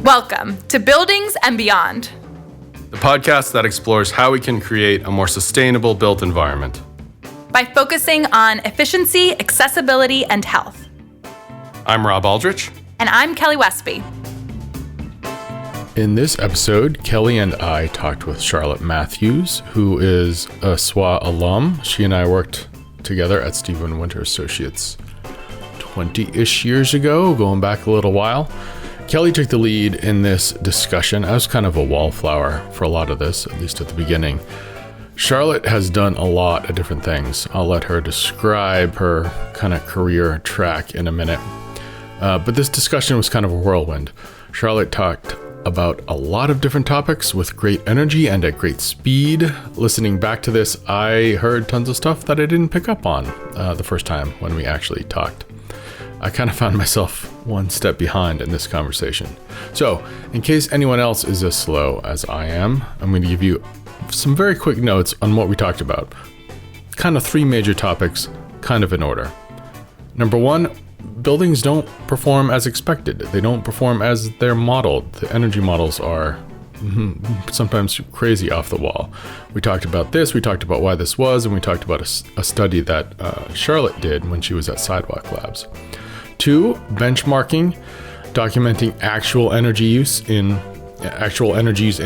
Welcome to Buildings and Beyond, the podcast that explores how we can create a more sustainable built environment by focusing on efficiency, accessibility, and health. I'm Rob Aldrich. And I'm Kelly Westby. In this episode, Kelly and I talked with Charlotte Matthews, who is a SWA alum. She and I worked together at Stephen Winter Associates 20-ish years ago, going back a little while. Kelly took the lead in this discussion. I was kind of a wallflower for a lot of this, at least at the beginning. Charlotte has done a lot of different things. I'll let her describe her kind of career track in a minute. But this discussion was kind of a whirlwind. Charlotte talked about a lot of different topics with great energy and at great speed. Listening back to this, I heard tons of stuff that I didn't pick up on the first time when we actually talked. I kind of found myself one step behind in this conversation. So, in case anyone else is as slow as I am, I'm going to give you some very quick notes on what we talked about. Kind of three major topics, kind of in order. Number one, buildings don't perform as expected. They don't perform as they're modeled. The energy models are sometimes crazy off the wall. We talked about this, we talked about why this was, and we talked about a study that Charlotte did when she was at Sidewalk Labs. 2, benchmarking, documenting actual energies in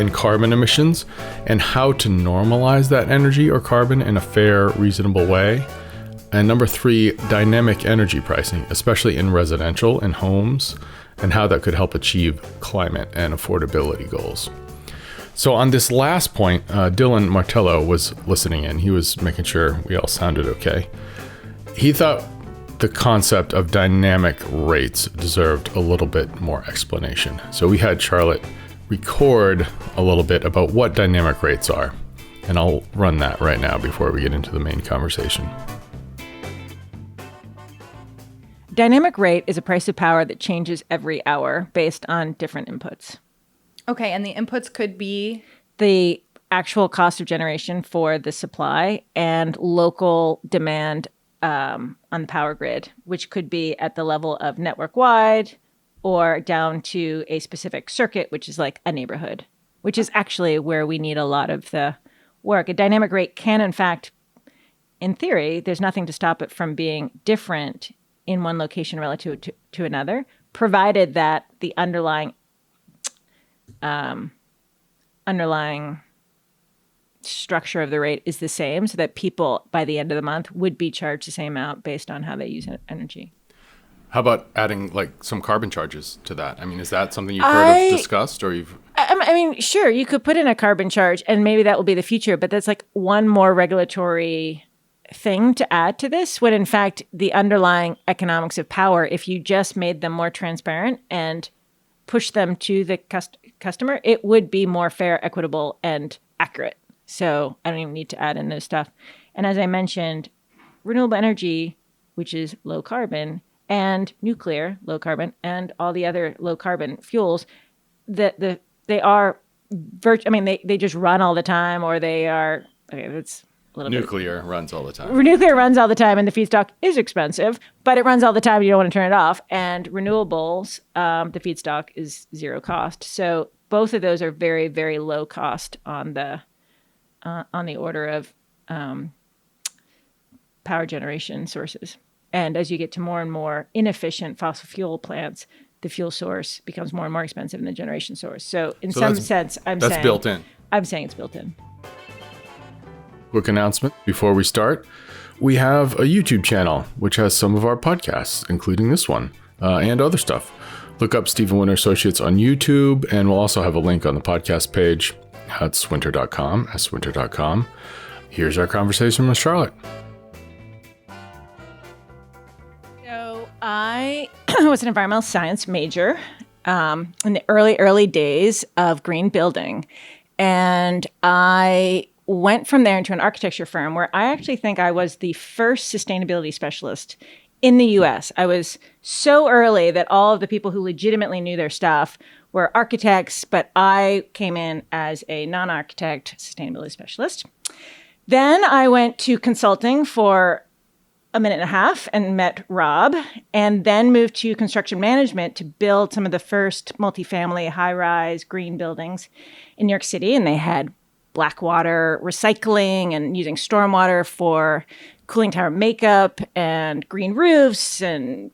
carbon emissions and how to normalize that energy or carbon in a fair, reasonable way. And number 3, dynamic energy pricing, especially in residential and homes, and how that could help achieve climate and affordability goals. So on this last point, Dylan Martello was listening in. He was making sure we all sounded okay. He thought the concept of dynamic rates deserved a little bit more explanation. So we had Charlotte record a little bit about what dynamic rates are. And I'll run that right now before we get into the main conversation. Dynamic rate is a price of power that changes every hour based on different inputs. Okay, and the inputs could be? The actual cost of generation for the supply and local demand on the power grid, which could be at the level of network-wide or down to a specific circuit, which is like a neighborhood, which is actually where we need a lot of the work. A dynamic rate can, in fact, in theory, there's nothing to stop it from being different in one location relative to another, provided that the underlying structure of the rate is the same, so that people by the end of the month would be charged the same amount based on how they use energy. How about adding like some carbon charges to that? I mean, is that something you've heard of discussed or you've... I mean, sure, you could put in a carbon charge and maybe that will be the future, but that's like one more regulatory thing to add to this, when in fact the underlying economics of power, if you just made them more transparent and push them to the customer, it would be more fair, equitable, and accurate. So I don't even need to add in those stuff. And as I mentioned, renewable energy, which is low carbon, and nuclear, low carbon, and all the other low carbon fuels, they just run all the time, or they are, okay, that's a little Nuclear runs all the time. Nuclear runs all the time, and the feedstock is expensive, but it runs all the time. You don't want to turn it off. And renewables, the feedstock is zero cost. So both of those are very, very low cost on the order of power generation sources. And as you get to more and more inefficient fossil fuel plants, the fuel source becomes more and more expensive than the generation source. So in some sense, that's built in. I'm saying it's built in. Quick announcement before we start. We have a YouTube channel, which has some of our podcasts, including this one, and other stuff. Look up Stephen Winter Associates on YouTube, and we'll also have a link on the podcast page at swinter.com. Here's our conversation with Charlotte. So I was an environmental science major in the early days of green building. And I went from there into an architecture firm where I actually think I was the first sustainability specialist in the US. I was so early that all of the people who legitimately knew their stuff were architects, but I came in as a non-architect sustainability specialist. Then I went to consulting for a minute and a half and met Rob, and then moved to construction management to build some of the first multifamily high-rise green buildings in New York City. And they had black water recycling and using stormwater for cooling tower makeup and green roofs and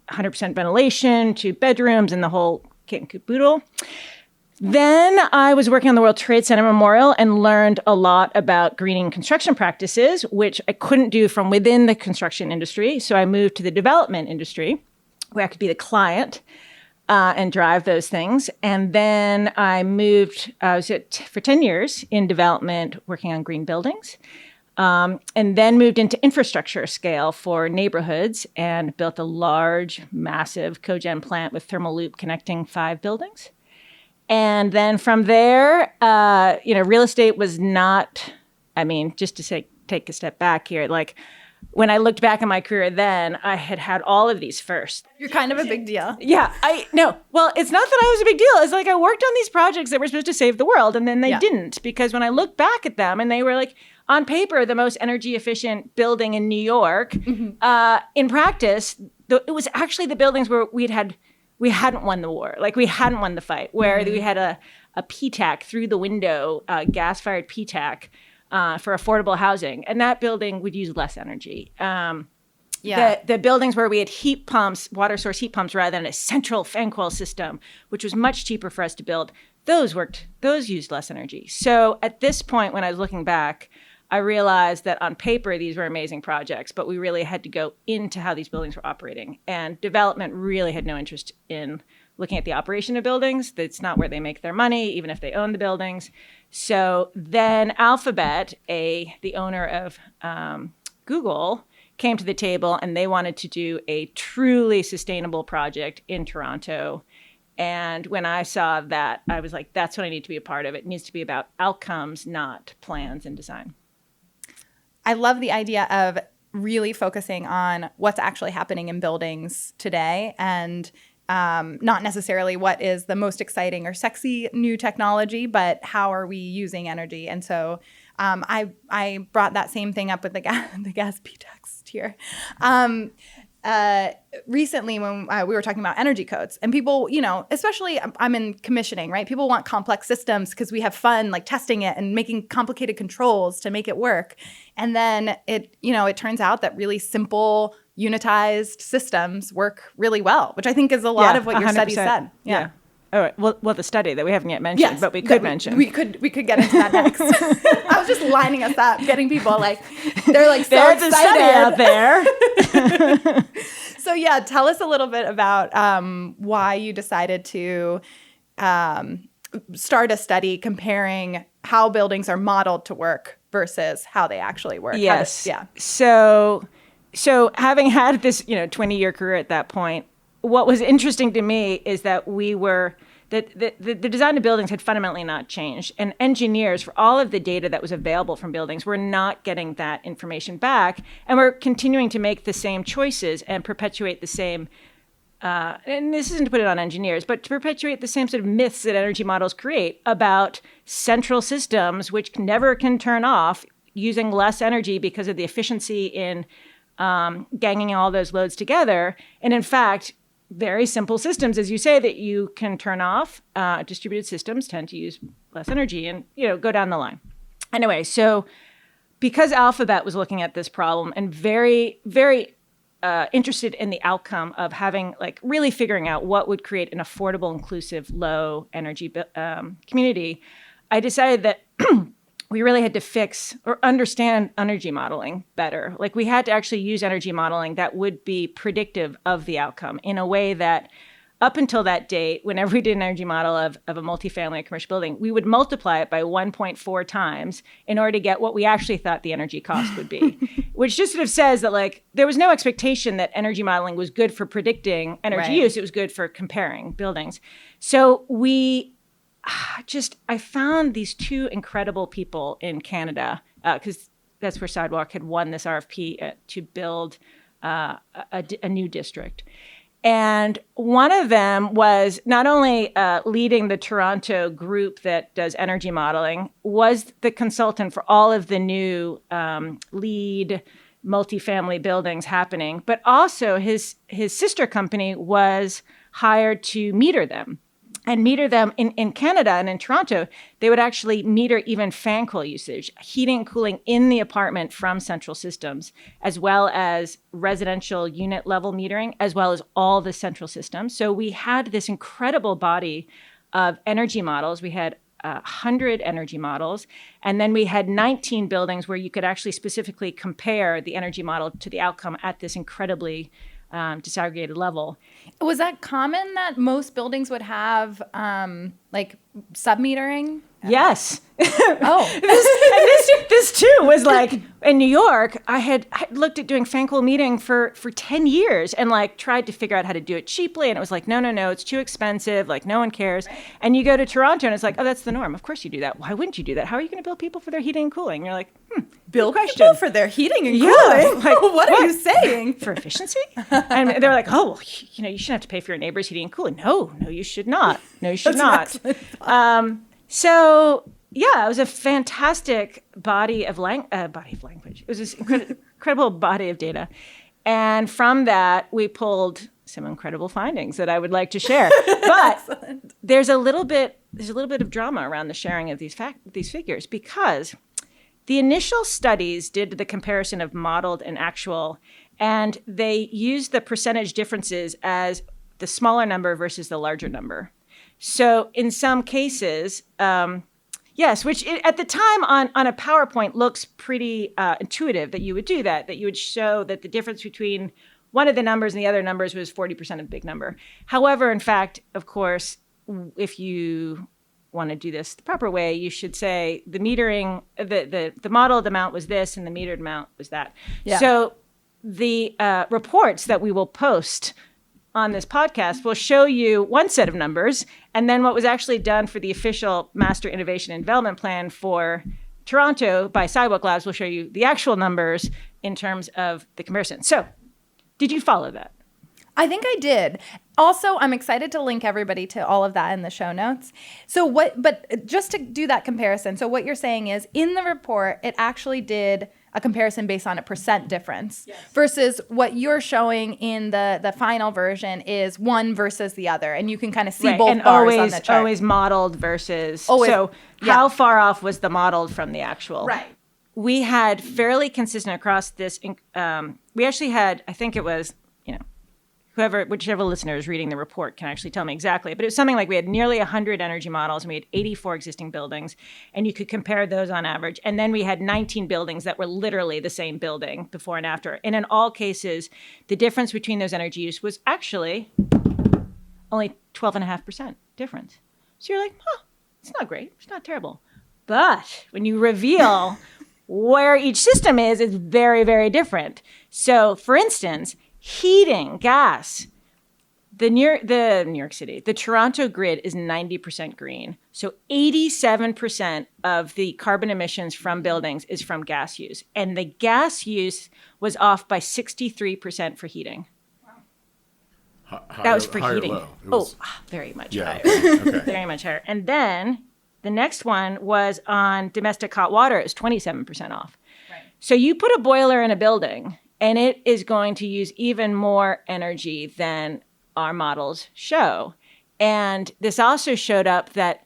100% ventilation to bedrooms and the whole kit and caboodle. Then I was working on the World Trade Center Memorial and learned a lot about greening construction practices, which I couldn't do from within the construction industry. So I moved to the development industry, where I could be the client and drive those things. And then I moved, I was for 10 years in development, working on green buildings. And then moved into infrastructure scale for neighborhoods and built a large, massive cogen plant with thermal loop connecting 5 buildings. And then from there, real estate was not, just to say, take a step back here, like when I looked back at my career then, I had all of these first. You're kind of a big deal. Yeah, well, it's not that I was a big deal. It's like I worked on these projects that were supposed to save the world, and then they didn't, because when I look back at them and they were like, on paper, the most energy efficient building in New York, in practice, it was actually the buildings where we hadn't won the war. Like we hadn't won the fight, where we had a PTAC through the window, gas-fired PTAC for affordable housing. And that building would use less energy. The buildings where we had heat pumps, water source heat pumps, rather than a central fan coil system, which was much cheaper for us to build, those used less energy. So at this point, when I was looking back, I realized that on paper, these were amazing projects, but we really had to go into how these buildings were operating. And development really had no interest in looking at the operation of buildings. That's not where they make their money, even if they own the buildings. So then Alphabet, the owner of Google, came to the table, and they wanted to do a truly sustainable project in Toronto. And when I saw that, I was like, that's what I need to be a part of. It needs to be about outcomes, not plans and design. I love the idea of really focusing on what's actually happening in buildings today, and not necessarily what is the most exciting or sexy new technology, but how are we using energy? And so I brought that same thing up with the gas PTACs here. Recently when we were talking about energy codes, and people, especially I'm in commissioning, right? People want complex systems because we have fun like testing it and making complicated controls to make it work. And then it turns out that really simple unitized systems work really well, which I think is a lot of what your 100%. Study said. Yeah. All right. Well, the study that we haven't yet mentioned, but we could mention. We could get into that next. I was just lining us up, getting people they're like so There's excited a study out there. So tell us a little bit about why you decided to start a study comparing how buildings are modeled to work versus how they actually work. Yes. So having had this 20-year career at that point, what was interesting to me is that the design of buildings had fundamentally not changed. And engineers, for all of the data that was available from buildings, were not getting that information back. And we're continuing to make the same choices and perpetuate the same, and this isn't to put it on engineers, but to perpetuate the same sort of myths that energy models create about central systems, which never can turn off, using less energy because of the efficiency in ganging all those loads together. And in fact, very simple systems, as you say, that you can turn off. Distributed systems tend to use less energy, and go down the line. Anyway, so because Alphabet was looking at this problem and very, very interested in the outcome of having really figuring out what would create an affordable, inclusive, low energy community, I decided that we really had to fix or understand energy modeling better. We had to actually use energy modeling that would be predictive of the outcome in a way that up until that date, whenever we did an energy model of a multifamily or commercial building, we would multiply it by 1.4 times in order to get what we actually thought the energy cost would be, which just sort of says that there was no expectation that energy modeling was good for predicting energy use. It was good for comparing buildings. So I found these 2 incredible people in Canada, because that's where Sidewalk had won this RFP to build a new district. And one of them was not only leading the Toronto group that does energy modeling, was the consultant for all of the new LEED, multifamily buildings happening. But also his sister company was hired to meter them. And meter them in Canada and in Toronto, they would actually meter even fan coil usage, heating and cooling in the apartment from central systems, as well as residential unit level metering, as well as all the central systems. So we had this incredible body of energy models. We had 100 energy models, and then we had 19 buildings where you could actually specifically compare the energy model to the outcome at this incredibly disaggregated level. Was that common that most buildings would have like sub-metering? Yes. Oh. This too was like in New York, I had looked at doing fan coil metering for 10 years and like tried to figure out how to do it cheaply. And it was like, no, it's too expensive. Like no one cares. And you go to Toronto and it's like, oh, that's the norm. Of course you do that. Why wouldn't you do that? How are you going to bill people for their heating and cooling? And you're like, Bill question. people for their heating and Yeah, cooling? like, what are you saying? For efficiency? And they're like, oh, well, you shouldn't have to pay for your neighbor's heating and cooling. No, you should not. No, you should not. So yeah, it was a fantastic body of language. It was this incredible body of data. And from that, we pulled some incredible findings that I would like to share. But there's a little bit of drama around the sharing of these figures, because the initial studies did the comparison of modeled and actual, and they used the percentage differences as the smaller number versus the larger number. So in some cases, yes, which at the time on a PowerPoint looks pretty intuitive that you would do that you would show that the difference between one of the numbers and the other numbers was 40% of the big number. However, in fact, of course, if you want to do this the proper way, you should say the metering, the modeled amount was this and the metered amount was that. Yeah. So the reports that we will post on this podcast will show you one set of numbers, and then what was actually done for the official Master Innovation and Development Plan for Toronto by Sidewalk Labs will show you the actual numbers in terms of the comparison. So, did you follow that? I think I did. Also, I'm excited to link everybody to all of that in the show notes. But just to do that comparison, so what you're saying is in the report, it actually did a comparison based on a percent difference, yes, versus what you're showing in the final version is one versus the other. And you can kind of see both bars on the chart. Always modeled versus, how far off was the modeled from the actual? Right. We had fairly consistent across this. We actually had, I think it was, whichever listener is reading the report can actually tell me exactly, but it was something like we had nearly 100 energy models and we had 84 existing buildings, and you could compare those on average. And then we had 19 buildings that were literally the same building before and after. And in all cases, the difference between those energy use was actually only 12.5% difference. So you're like, it's not great. It's not terrible. But when you reveal where each system is, it's very, very different. So for instance, heating, gas, the New York City, the Toronto grid is 90% green. So 87% of the carbon emissions from buildings is from gas use. And the gas use was off by 63% for heating. That was for heating. Very much higher. Okay. Very much higher. And then the next one was on domestic hot water. It was 27% off. Right. So you put a boiler in a building, and it is going to use even more energy than our models show. And this also showed up that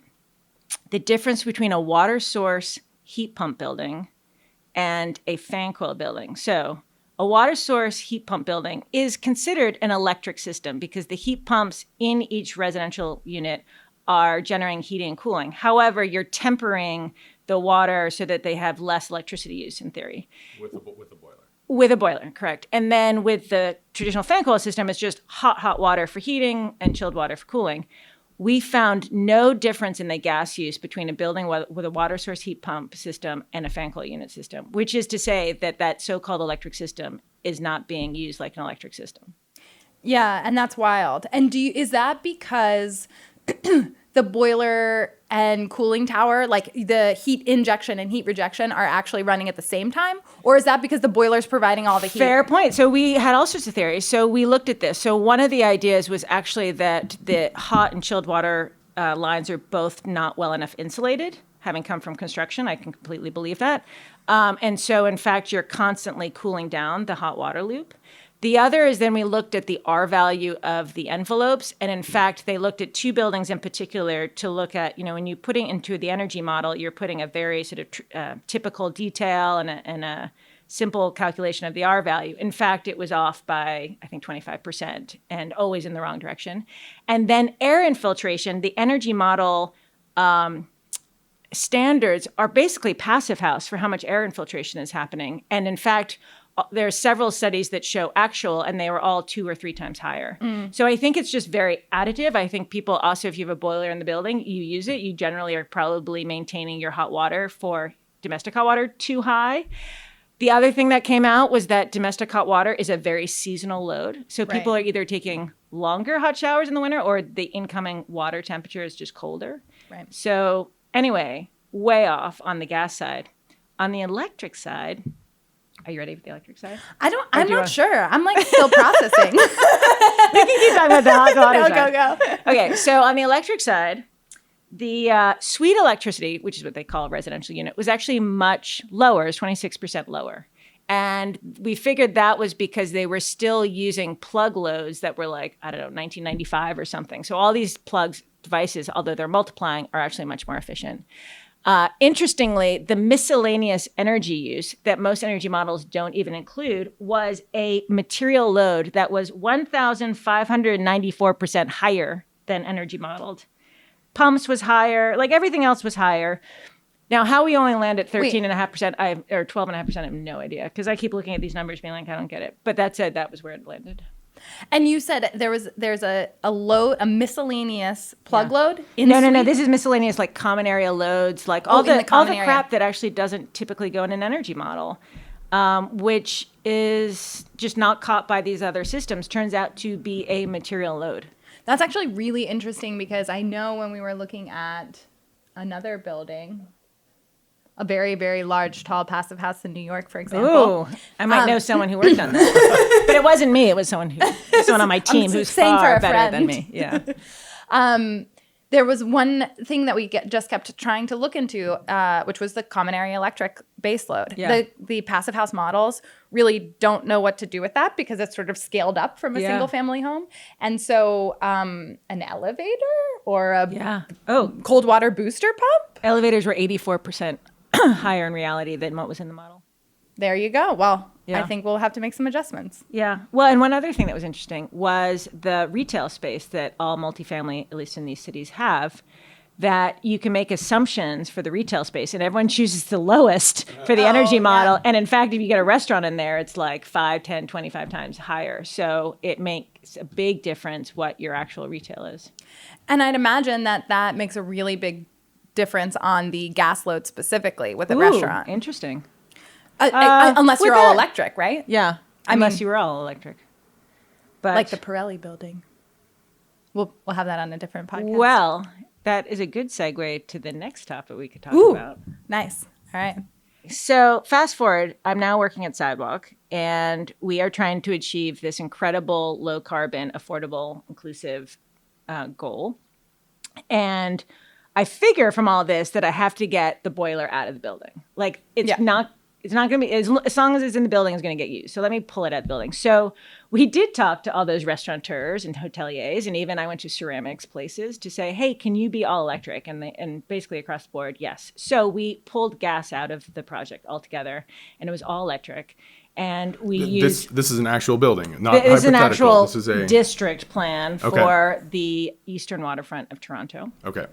the difference between a water source heat pump building and a fan coil building. So a water source heat pump building is considered an electric system because the heat pumps in each residential unit are generating heating and cooling. However, you're tempering the water so that they have less electricity use in theory. With the boiler. With a boiler, correct. And then with the traditional fan coil system, it's just hot water for heating and chilled water for cooling. We found no difference in the gas use between a building with a water source heat pump system and a fan coil unit system, which is to say that so-called electric system is not being used like an electric system. Yeah, and that's wild. And is that because the boiler and cooling tower, like the heat injection and heat rejection, are actually running at the same time? Or is that because the boiler's providing all the heat? Fair point. So we had all sorts of theories. So we looked at this. So one of the ideas was actually that the hot and chilled water lines are both not well enough insulated, having come from construction. I can completely believe that. And so, in fact, you're constantly cooling down the hot water loop. The other is then we looked at the R value of the envelopes. And in fact, they looked at 2 buildings in particular to look at, when you're putting into the energy model, you're putting a very sort of typical detail and a simple calculation of the R value. In fact, it was off by, I think, 25% and always in the wrong direction. And then air infiltration, the energy model standards are basically passive house for how much air infiltration is happening. And in fact, there are several studies that show actual, and they were all 2 or 3 times higher. So I think it's just very additive. I think people also, if you have a boiler in the building, you use it. You generally are probably maintaining your hot water for domestic hot water too high. The other thing that came out was that domestic hot water is a very seasonal load. So people are either taking longer hot showers in the winter or the incoming water temperature is just colder. Right. So anyway, way off on the gas side. On the electric side, are you ready for the electric side? I'm not sure. I'm like still processing. We can keep talking about the hot water side. Go. Okay, so on the electric side, the suite electricity, which is what they call a residential unit, was actually much lower, it was 26% lower. And we figured that was because they were still using plug loads that were like, 1995 or something. So all these plugs devices, although they're multiplying, are actually much more efficient. Interestingly, the miscellaneous energy use that most energy models don't even include was a material load that was 1,594% higher than energy modeled. Pumps was higher, like everything else was higher. Now, how we only land at 13.5%, or 12.5%, I have no idea, because I keep looking at these numbers being like, I don't get it. But that said, that was where it landed. And you said there's a miscellaneous plug load? No. This is miscellaneous, like common area loads, like all the crap that actually doesn't typically go in an energy model, which is just not caught by these other systems, turns out to be a material load. That's actually really interesting because I know when we were looking at another building, a very, very large, tall, passive house in New York, for example. Oh, I might know someone who worked on that. But it wasn't me. It was someone on my team who's far better than me. Yeah. There was one thing that we just kept trying to look into, which was the common area electric baseload. Yeah. The passive house models really don't know what to do with that because it's sort of scaled up from a single family home. And so an elevator or a cold water booster pump? Elevators were 84% higher in reality than what was in the model. There you go. Well, I think we'll have to make some adjustments. Yeah. Well, and one other thing that was interesting was the retail space that all multifamily, at least in these cities, have, that you can make assumptions for the retail space, and everyone chooses the lowest for the energy model. Yeah. And in fact, if you get a restaurant in there, it's like 5, 10, 25 times higher. So it makes a big difference what your actual retail is. And I'd imagine that makes a really big difference on the gas load specifically with a restaurant. Interesting. Unless you're all electric, right? Yeah. Unless you were all electric. But like the Pirelli building. We'll have that on a different podcast. Well, that is a good segue to the next topic we could talk about. Nice. All right. So fast forward, I'm now working at Sidewalk, and we are trying to achieve this incredible low carbon, affordable, inclusive goal. And I figure from all this that I have to get the boiler out of the building. Like it's not going to be, as long as it's in the building, it's going to get used. So let me pull it out of the building. So we did talk to all those restaurateurs and hoteliers, and even I went to ceramics places to say, hey, can you be all electric? And basically across the board, yes. So we pulled gas out of the project altogether, and it was all electric. And we used... This is an actual building, not hypothetical. This is an actual this is a district plan for the eastern waterfront of Toronto. Okay.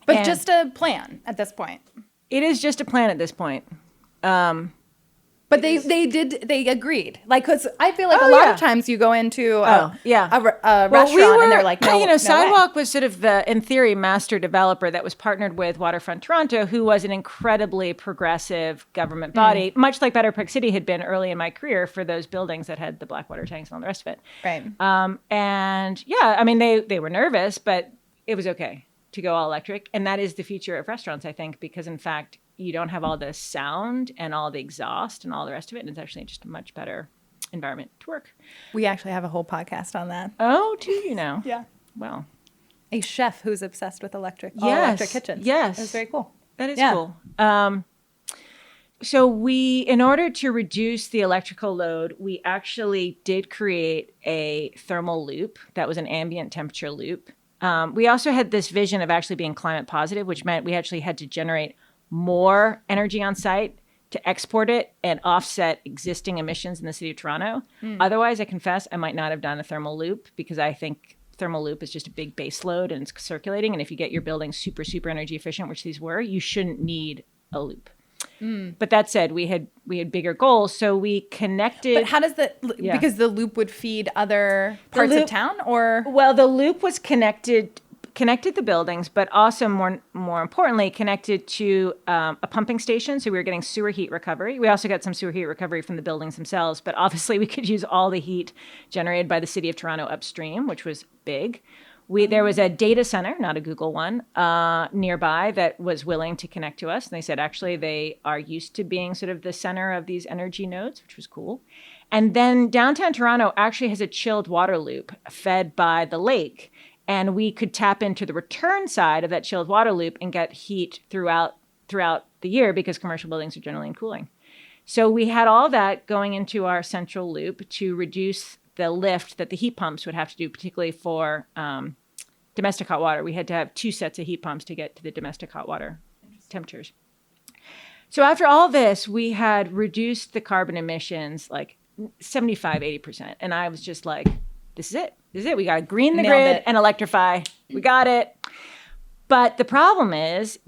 But just a plan at this point. It is just a plan at this point. But they agreed. Like, because I feel like a lot of times you go into a restaurant and they're like, no, Sidewalk was sort of the, in theory, master developer that was partnered with Waterfront Toronto, who was an incredibly progressive government body, much like Better Park City had been early in my career for those buildings that had the black water tanks and all the rest of it. Right. And yeah, I mean, they were nervous, but it was okay to go all electric. And that is the future of restaurants, I think, because in fact, you don't have all the sound and all the exhaust and all the rest of it. And it's actually just a much better environment to work. We actually have a whole podcast on that. Oh, do you know? Yeah. Well. A chef who's obsessed with electric kitchens. Yes. That's very cool. That is cool. So in order to reduce the electrical load, we actually did create a thermal loop that was an ambient temperature loop. We also had this vision of actually being climate positive, which meant we actually had to generate more energy on site to export it and offset existing emissions in the city of Toronto. Otherwise, I confess, I might not have done a thermal loop because I think thermal loop is just a big base load and it's circulating. And if you get your building super, super energy efficient, which these were, you shouldn't need a loop. But that said, we had bigger goals, so we connected. But how does because the loop would feed other parts of town, or the loop was connected the buildings, but also more importantly, connected to a pumping station. So we were getting sewer heat recovery. We also got some sewer heat recovery from the buildings themselves, but obviously we could use all the heat generated by the city of Toronto upstream, which was big. There was a data center, not a Google one, nearby that was willing to connect to us. And they said, actually, they are used to being sort of the center of these energy nodes, which was cool. And then downtown Toronto actually has a chilled water loop fed by the lake. And we could tap into the return side of that chilled water loop and get heat throughout the year because commercial buildings are generally in cooling. So we had all that going into our central loop to reduce the lift that the heat pumps would have to do, particularly for domestic hot water. We had to have 2 sets of heat pumps to get to the domestic hot water temperatures. So after all this, we had reduced the carbon emissions like 75, 80%. And I was just like, this is it. We got to green the grid and electrify. We got it. But the problem is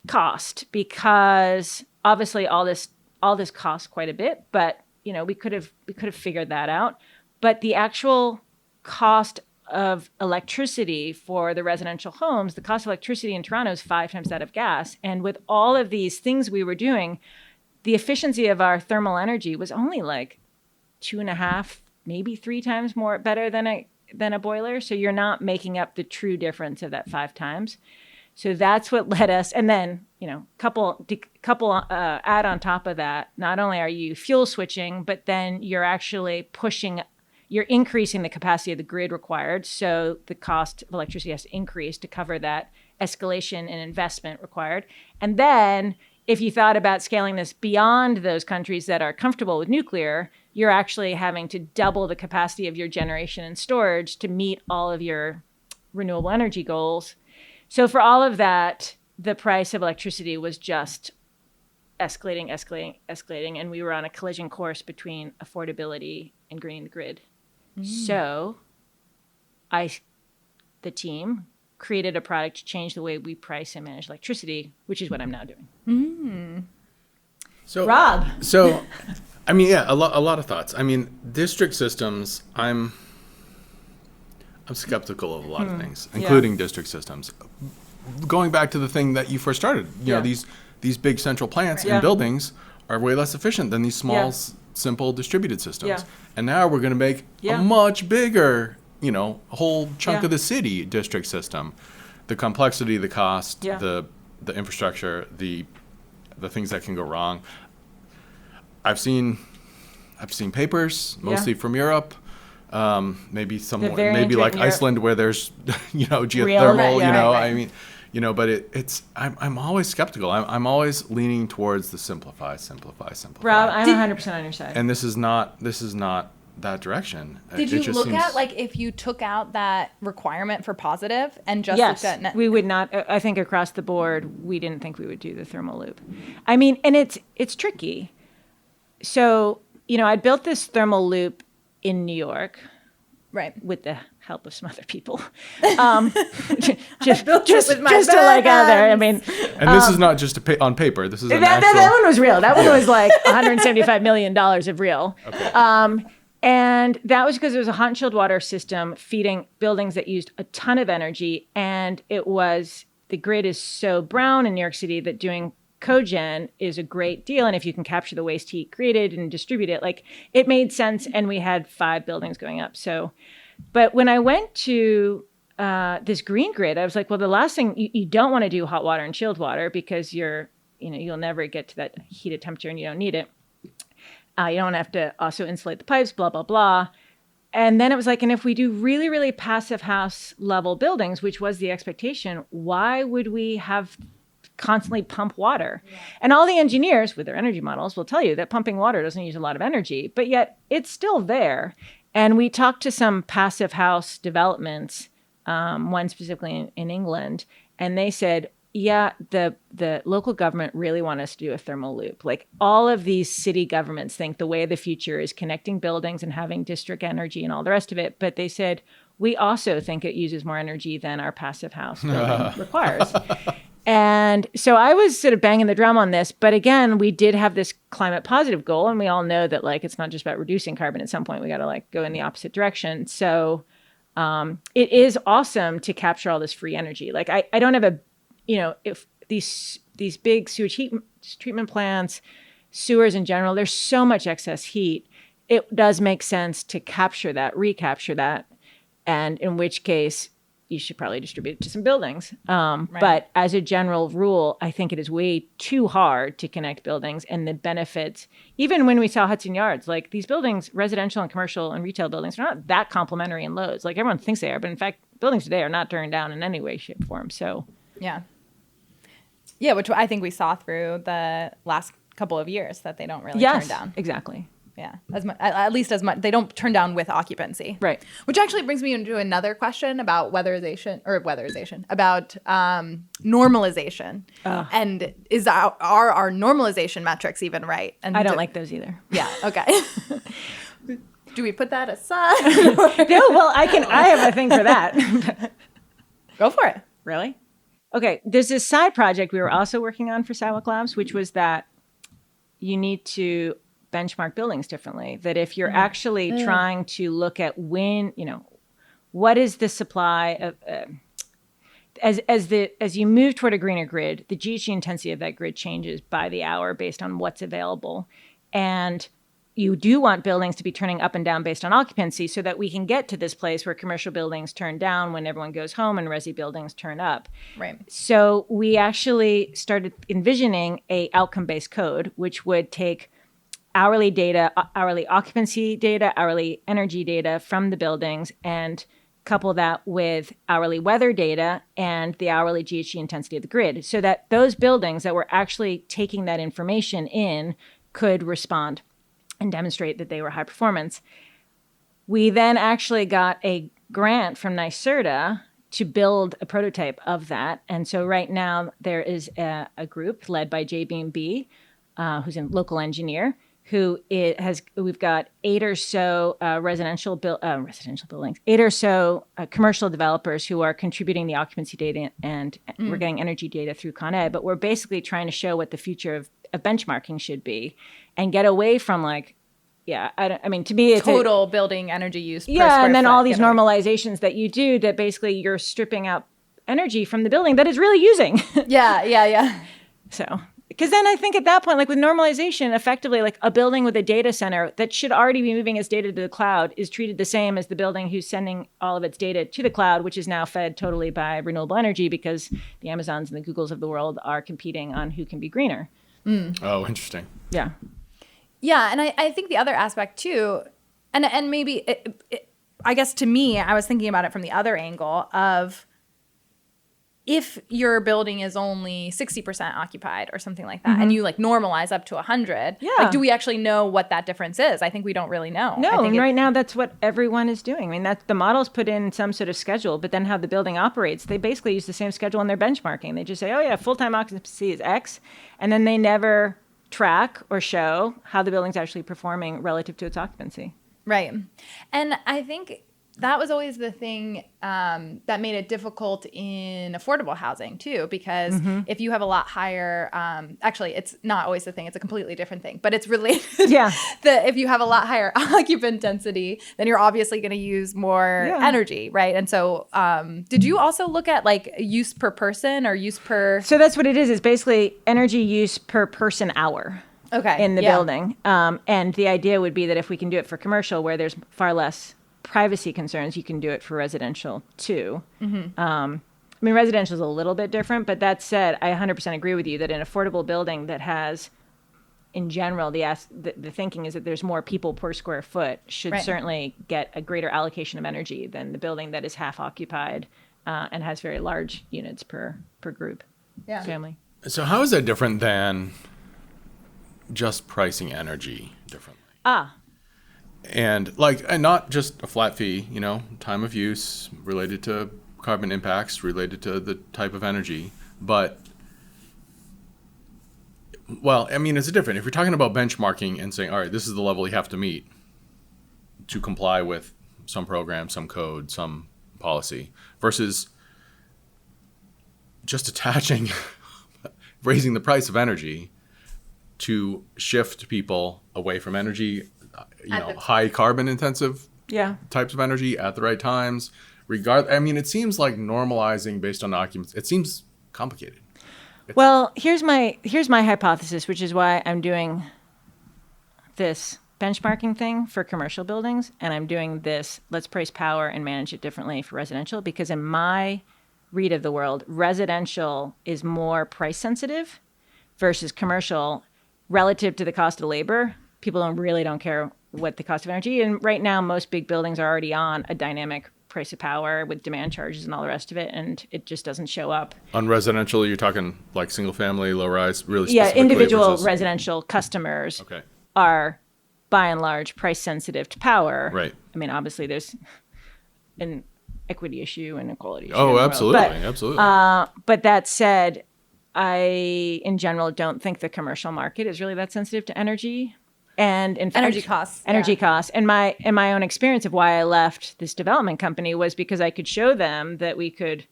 cost, because obviously all this costs quite a bit, but we could have figured that out. But the actual cost of electricity for the residential homes, the cost of electricity in Toronto is 5 times that of gas. And with all of these things we were doing, the efficiency of our thermal energy was only like 2.5, maybe 3 times more better than a boiler. So you're not making up the true difference of that 5 times. So that's what led us. And then, couple add on top of that, not only are you fuel switching, but then you're actually you're increasing the capacity of the grid required. So the cost of electricity has to increase to cover that escalation in investment required. And then if you thought about scaling this beyond those countries that are comfortable with nuclear, you're actually having to double the capacity of your generation and storage to meet all of your renewable energy goals. So for all of that, the price of electricity was just escalating. And we were on a collision course between affordability and greening the grid. So the team created a product to change the way we price and manage electricity, which is what I'm now doing. So Rob. So, I mean, yeah, a lot of thoughts. I mean, district systems, I'm skeptical of a lot of things, including district systems. Going back to the thing that you first started, you know, these big central plants and buildings are way less efficient than these small, simple distributed systems. Yeah. And now we're going to make a much bigger, a whole chunk of the city district system. The complexity, the cost, the infrastructure, the things that can go wrong. I've seen papers, mostly from Europe. Maybe somewhere, maybe like Iceland, where there's, geothermal. I mean, but it's. I'm always skeptical. I'm always leaning towards the simplify. Rob, I'm 100% on your side. And this is not that direction. Did you look at if you took out that requirement for positive and just looked at we would not. I think across the board, we didn't think we would do the thermal loop. I mean, and it's tricky. So I built this thermal loop in New York, right, with the help of some other people. Just to like out there. I mean, and this is not just on paper. This is that one was real. That one was like $175 million of real. Okay. And that was because it was a hot and chilled water system feeding buildings that used a ton of energy, and the grid is so brown in New York City that doing cogen is a great deal. And if you can capture the waste heat created and distribute it, it made sense. And we had 5 buildings going up. So, but when I went to this green grid, I was like, well, the last thing you don't want to do hot water and chilled water because you'll never get to that heated temperature and you don't need it. You don't have to also insulate the pipes, blah, blah, blah. And then it was like, and if we do really, really passive house level buildings, which was the expectation, why would we have constantly pump water. Yeah. And all the engineers with their energy models will tell you that pumping water doesn't use a lot of energy, but yet it's still there. And we talked to some passive house developments, one specifically in England, and they said, yeah, the local government really want us to do a thermal loop. Like all of these city governments think the way of the future is connecting buildings and having district energy and all the rest of it. But they said, we also think it uses more energy than our passive house building requires. And so I was sort of banging the drum on this. But again, we did have this climate positive goal. And we all know that like it's not just about reducing carbon. At some point, we got to like go in the opposite direction. So it is awesome to capture all this free energy. Like I don't have if these big sewage heat treatment plants, sewers in general, there's so much excess heat. It does make sense to capture that, recapture that, and in which case you should probably distribute it to some buildings. Right. But as a general rule, I think it is way too hard to connect buildings and the benefits. Even when we saw Hudson Yards, like these buildings, residential and commercial and retail buildings, are not that complementary in loads. Like everyone thinks they are, but in fact, buildings today are not turned down in any way, shape, or form. So yeah, which I think we saw through the last couple of years that they don't really turn down. Exactly. Yeah, at least as much. They don't turn down with occupancy. Right. Which actually brings me into another question about about normalization. And is our normalization metrics even right? And I don't like those either. Yeah, okay. Do we put that aside? No, well, I have a thing for that. Go for it. Really? Okay, there's this side project we were also working on for Sidewalk Labs, which was that you need to benchmark buildings differently. That if you're actually trying to look at what is the supply of, as you move toward a greener grid, the GHG intensity of that grid changes by the hour based on what's available. And you do want buildings to be turning up and down based on occupancy so that we can get to this place where commercial buildings turn down when everyone goes home and resi buildings turn up. Right. So we actually started envisioning a outcome-based code, which would take hourly data, hourly occupancy data, hourly energy data from the buildings and couple that with hourly weather data and the hourly GHG intensity of the grid so that those buildings that were actually taking that information in could respond and demonstrate that they were high performance. We then actually got a grant from NYSERDA to build a prototype of that. And so right now there is a group led by JB&B, who's a local engineer, we've got 8 or so residential buildings, 8 or so commercial developers who are contributing the occupancy data and we're getting energy data through Con Ed, but we're basically trying to show what the future of benchmarking should be and get away from to me it's total building energy use per and square then foot, all these normalizations that you do that basically you're stripping out energy from the building that it's really using. Yeah. So because then I think at that point, like with normalization, effectively, like a building with a data center that should already be moving its data to the cloud is treated the same as the building who's sending all of its data to the cloud, which is now fed totally by renewable energy because the Amazons and the Googles of the world are competing on who can be greener. Oh, interesting. Yeah. Yeah, and I think the other aspect too, and maybe, I guess to me, I was thinking about it from the other angle of if your building is only 60% occupied or something like that, and you like normalize up to 100, like, do we actually know what that difference is? I think we don't really know. No, and right now that's what everyone is doing. I mean, that's the models put in some sort of schedule, but then how the building operates, they basically use the same schedule in their benchmarking. They just say, oh yeah, full-time occupancy is X, and then they never track or show how the building's actually performing relative to its occupancy. Right. And I think that was always the thing that made it difficult in affordable housing too, because if you have a lot higher, actually it's not always the thing, it's a completely different thing, but it's related. Yeah. That if you have a lot higher occupant density, then you're obviously going to use more energy, right? And so did you also look at like use per person or use per? So that's what it is basically energy use per person hour. Okay. In the building. And the idea would be that if we can do it for commercial where there's far less privacy concerns, you can do it for residential too. I mean, residential is a little bit different, but that said, I 100% agree with you that an affordable building that has, in general, the thinking is that there's more people per square foot should certainly get a greater allocation of energy than the building that is half occupied and has very large units per group family. So how is that different than just pricing energy differently? And not just a flat fee, time of use related to carbon impacts, related to the type of energy. But, it's different. If you're talking about benchmarking and saying, all right, this is the level you have to meet to comply with some program, some code, some policy, versus just attaching raising the price of energy to shift people away from energy, high carbon intensive types of energy at the right times. It seems like normalizing based on occupancy. It seems complicated. Well, here's my hypothesis, which is why I'm doing this benchmarking thing for commercial buildings, and I'm doing this let's price power and manage it differently for residential, because in my read of the world, residential is more price sensitive versus commercial relative to the cost of labor. People don't care what the cost of energy. And right now, most big buildings are already on a dynamic price of power with demand charges and all the rest of it, and it just doesn't show up. On residential, you're talking like single family, low rise, really specifically? Yeah, individual residential customers Okay. are by and large price sensitive to power. Right. Obviously there's an equity issue and equality issue. Oh, absolutely. But that said, I, in general, don't think the commercial market is really that sensitive to energy. And in fact, energy costs. And my own experience of why I left this development company was because I could show them that we could,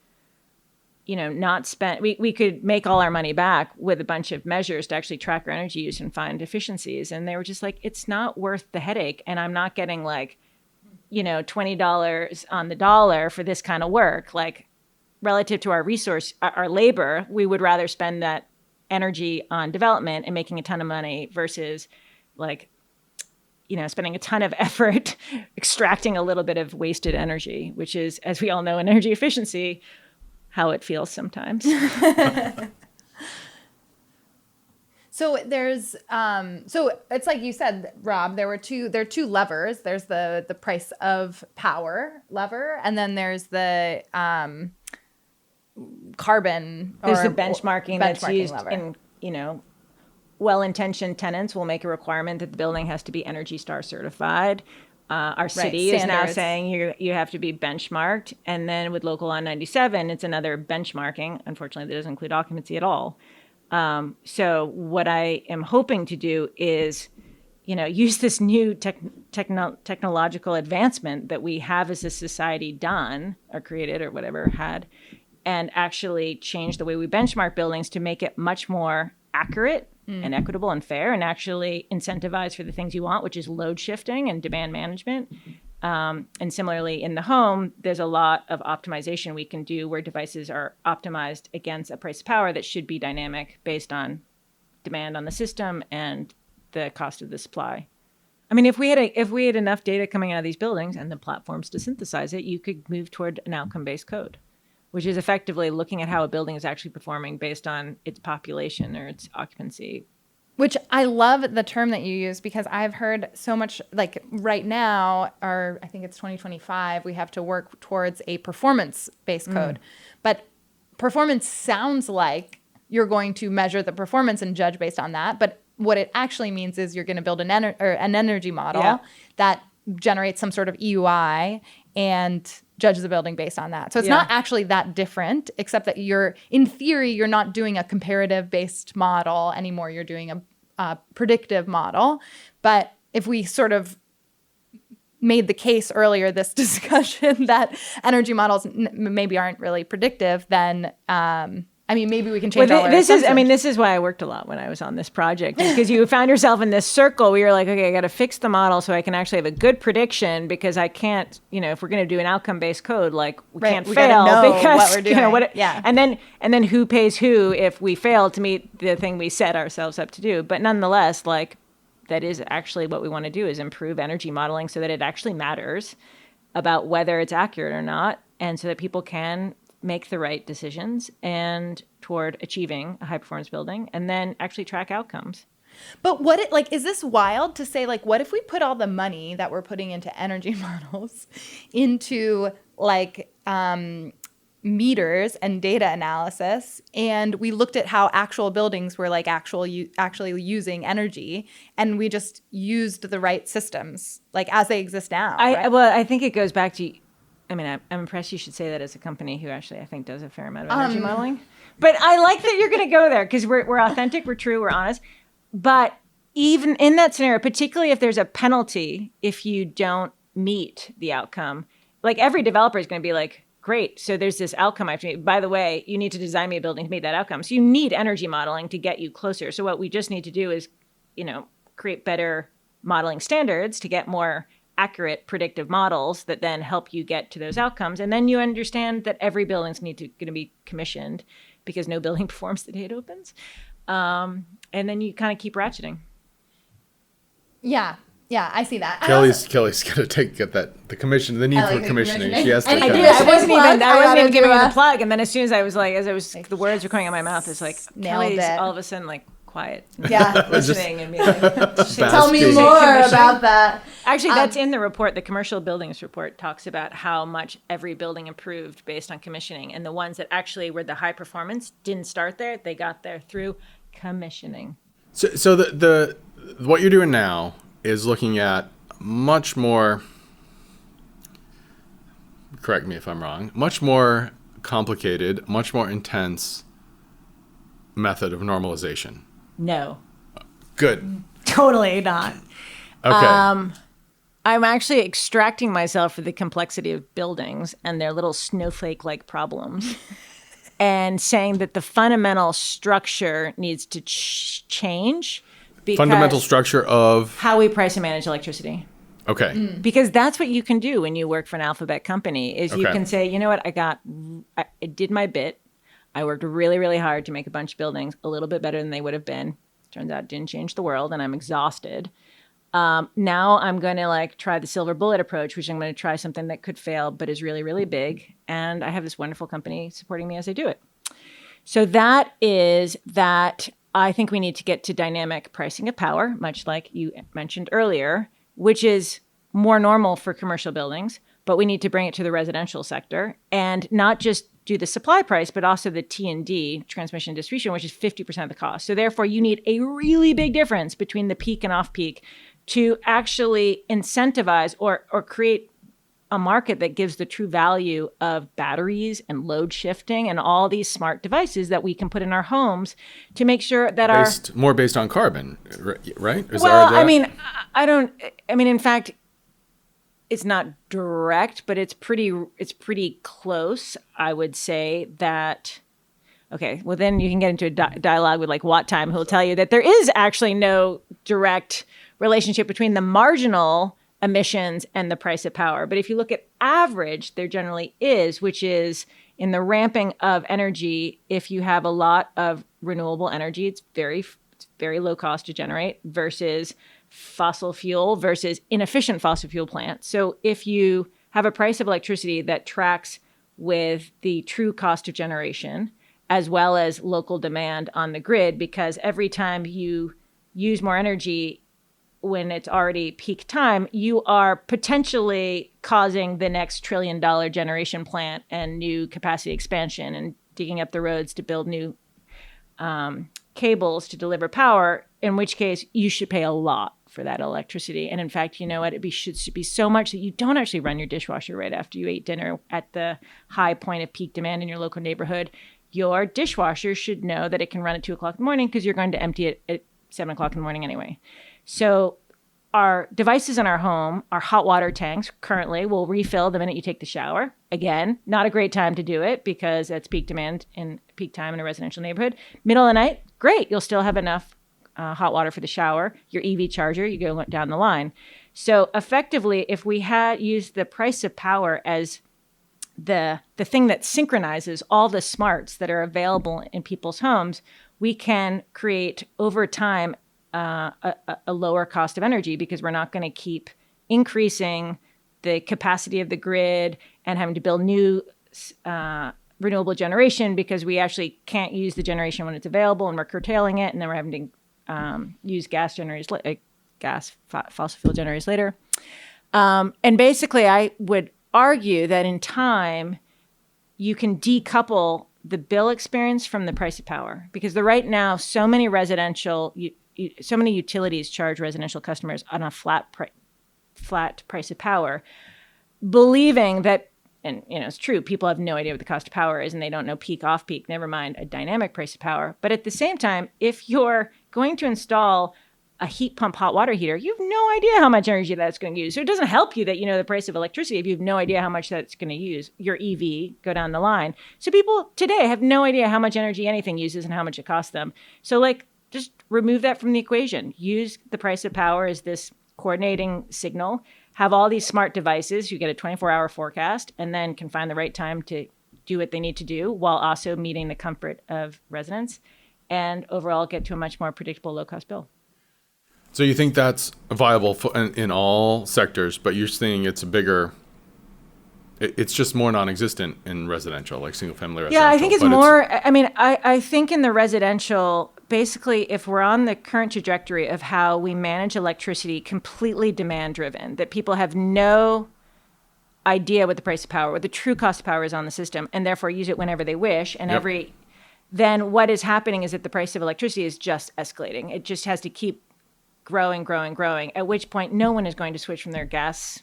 not spend, we could make all our money back with a bunch of measures to actually track our energy use and find efficiencies. And they were just like, it's not worth the headache. And I'm not getting $20 on the dollar for this kind of work. Like, relative to our resource, our labor, we would rather spend that energy on development and making a ton of money versus spending a ton of effort extracting a little bit of wasted energy, which is, as we all know, in energy efficiency, how it feels sometimes. So there's so it's like you said, Rob, there are two levers. There's the price of power lever, and then there's the carbon. There's the benchmarking that's used lever. in, well-intentioned tenants will make a requirement that the building has to be Energy Star certified. Our city is now saying you have to be benchmarked. And then with Local Law 97, it's another benchmarking. Unfortunately, that doesn't include occupancy at all. So what I am hoping to do is, use this new technological advancement that we have as a society done or created or whatever had, and actually change the way we benchmark buildings to make it much more accurate and equitable and fair, and actually incentivize for the things you want, which is load shifting and demand management. And similarly, in the home, there's a lot of optimization we can do where devices are optimized against a price of power that should be dynamic based on demand on the system and the cost of the supply. If we had enough data coming out of these buildings and the platforms to synthesize it, you could move toward an outcome-based code, which is effectively looking at how a building is actually performing based on its population or its occupancy. Which I love the term that you use, because I've heard so much, like right now, or I think it's 2025, we have to work towards a performance-based code. But performance sounds like you're going to measure the performance and judge based on that. But what it actually means is you're going to build an energy model that generates some sort of EUI and judge the building based on that. So it's not actually that different, except that in theory, you're not doing a comparative-based model anymore. You're doing a predictive model. But if we sort of made the case earlier, this discussion, that energy models maybe aren't really predictive, then maybe we can change all our assumptions. This is why I worked a lot when I was on this project, because you found yourself in this circle where you're like, okay, I got to fix the model so I can actually have a good prediction, because I can't, if we're going to do an outcome-based code, we can't fail because what we're doing. And then who pays who if we fail to meet the thing we set ourselves up to do. But nonetheless, that is actually what we want to do, is improve energy modeling so that it actually matters about whether it's accurate or not, and so that people can make the right decisions and toward achieving a high performance building, and then actually track outcomes. But is this wild to say, what if we put all the money that we're putting into energy models into meters and data analysis, and we looked at how actual buildings were like actually using energy, and we just used the right systems like as they exist now. Right? Well, I think it goes back to, I mean, I'm impressed you should say that as a company who actually I think does a fair amount of energy modeling. But I like that you're going to go there because we're authentic, we're true, we're honest. But even in that scenario, particularly if there's a penalty if you don't meet the outcome, like every developer is going to be like, great, so there's this outcome I have to meet. By the way, you need to design me a building to meet that outcome. So you need energy modeling to get you closer. So what we just need to do is, create better modeling standards to get more accurate predictive models that then help you get to those outcomes. And then you understand that every building's going to be commissioned because no building performs the day it opens. And then you kind of keep ratcheting. Yeah, I see that. Kelly's gonna get the commission, the need for commissioning. She has to. I wasn't even giving her the plug, and then as soon as I was like, the words were coming out of my mouth, it's like Kelly's all of a sudden like quiet, listening and being like, tell me more about that. Actually, that's in the report. The commercial buildings report talks about how much every building improved based on commissioning, and the ones that actually were the high performance didn't start there; they got there through commissioning. So the what you're doing now is looking at much more, correct me if I'm wrong, much more complicated, much more intense method of normalization. No. Good. Totally not. Okay. I'm actually extracting myself from the complexity of buildings and their little snowflake-like problems and saying that the fundamental structure needs to change. Fundamental structure of how we price and manage electricity. Okay. Because that's what you can do when you work for an alphabet company is you can say, you know what, I did my bit. I worked really, really hard to make a bunch of buildings a little bit better than they would have been. Turns out it didn't change the world and I'm exhausted. Now I'm going to try the silver bullet approach, which I'm going to try something that could fail but is really, really big. And I have this wonderful company supporting me as I do it. So that is that. I think we need to get to dynamic pricing of power, much like you mentioned earlier, which is more normal for commercial buildings, but we need to bring it to the residential sector and not just do the supply price, but also the T&D, transmission and distribution, which is 50% of the cost. So therefore, you need a really big difference between the peak and off-peak to actually incentivize or create a market that gives the true value of batteries and load shifting and all these smart devices that we can put in our homes to make sure that more based on carbon, right? In fact, it's not direct, but it's pretty close. I would say that. Okay, well then you can get into a dialogue with Watt Time, who will tell you that there is actually no direct relationship between the marginal emissions and the price of power. But if you look at average, there generally is, which is in the ramping of energy. If you have a lot of renewable energy, it's very low cost to generate versus fossil fuel versus inefficient fossil fuel plants. So if you have a price of electricity that tracks with the true cost of generation, as well as local demand on the grid, because every time you use more energy, when it's already peak time, you are potentially causing the next $1 trillion generation plant and new capacity expansion and digging up the roads to build new cables to deliver power, in which case you should pay a lot for that electricity. And in fact, you know what? It should be so much that you don't actually run your dishwasher right after you ate dinner at the high point of peak demand in your local neighborhood. Your dishwasher should know that it can run at 2 o'clock in the morning because you're going to empty it at 7 o'clock in the morning anyway. So our devices in our home, our hot water tanks currently will refill the minute you take the shower. Again, not a great time to do it because that's peak demand and peak time in a residential neighborhood. Middle of the night, great. You'll still have enough hot water for the shower. Your EV charger, you go down the line. So effectively, if we had used the price of power as the thing that synchronizes all the smarts that are available in people's homes, we can create over time a lower cost of energy because we're not going to keep increasing the capacity of the grid and having to build new renewable generation because we actually can't use the generation when it's available and we're curtailing it, and then we're having to use gas generators, fossil fuel generators later. And basically, I would argue that in time, you can decouple the bill experience from the price of power, because right now so many so many utilities charge residential customers on a flat price of power, believing that, and it's true, people have no idea what the cost of power is and they don't know peak off peak, never mind a dynamic price of power. But at the same time, if you're going to install a heat pump hot water heater, you have no idea how much energy that's going to use. So it doesn't help you that you know the price of electricity if you have no idea how much that's going to use. Your EV, go down the line. So people today have no idea how much energy anything uses and how much it costs them. So just remove that from the equation. Use the price of power as this coordinating signal. Have all these smart devices. You get a 24-hour forecast and then can find the right time to do what they need to do while also meeting the comfort of residents, and overall get to a much more predictable low-cost bill. So you think that's viable in all sectors, but you're saying it's it's just more non-existent in residential, like single-family residential. Yeah, I think it's more, I think in the residential, basically, if we're on the current trajectory of how we manage electricity, completely demand-driven, that people have no idea what the price of power, what the true cost of power is on the system, and therefore use it whenever they wish, and then what is happening is that the price of electricity is just escalating. It just has to keep growing, at which point no one is going to switch from their gas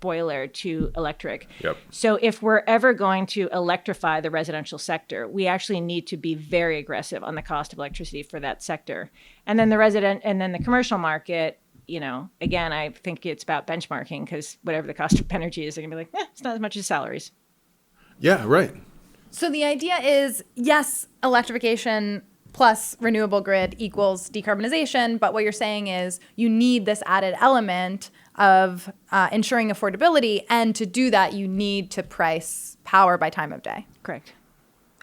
boiler to electric. Yep. So if we're ever going to electrify the residential sector, we actually need to be very aggressive on the cost of electricity for that sector. And then the commercial market, again, I think it's about benchmarking, because whatever the cost of energy is, they're gonna be like, it's not as much as salaries. Yeah, right. So the idea is, yes, electrification plus renewable grid equals decarbonization. But what you're saying is you need this added element of ensuring affordability. And to do that, you need to price power by time of day. Correct.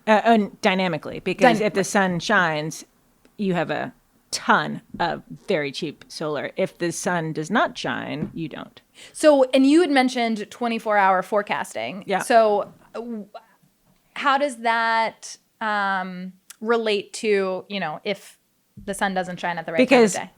And dynamically, because if the sun shines, you have a ton of very cheap solar. If the sun does not shine, you don't. So, and you had mentioned 24-hour forecasting. Yeah. So how does that relate to, if the sun doesn't shine at the right time of day?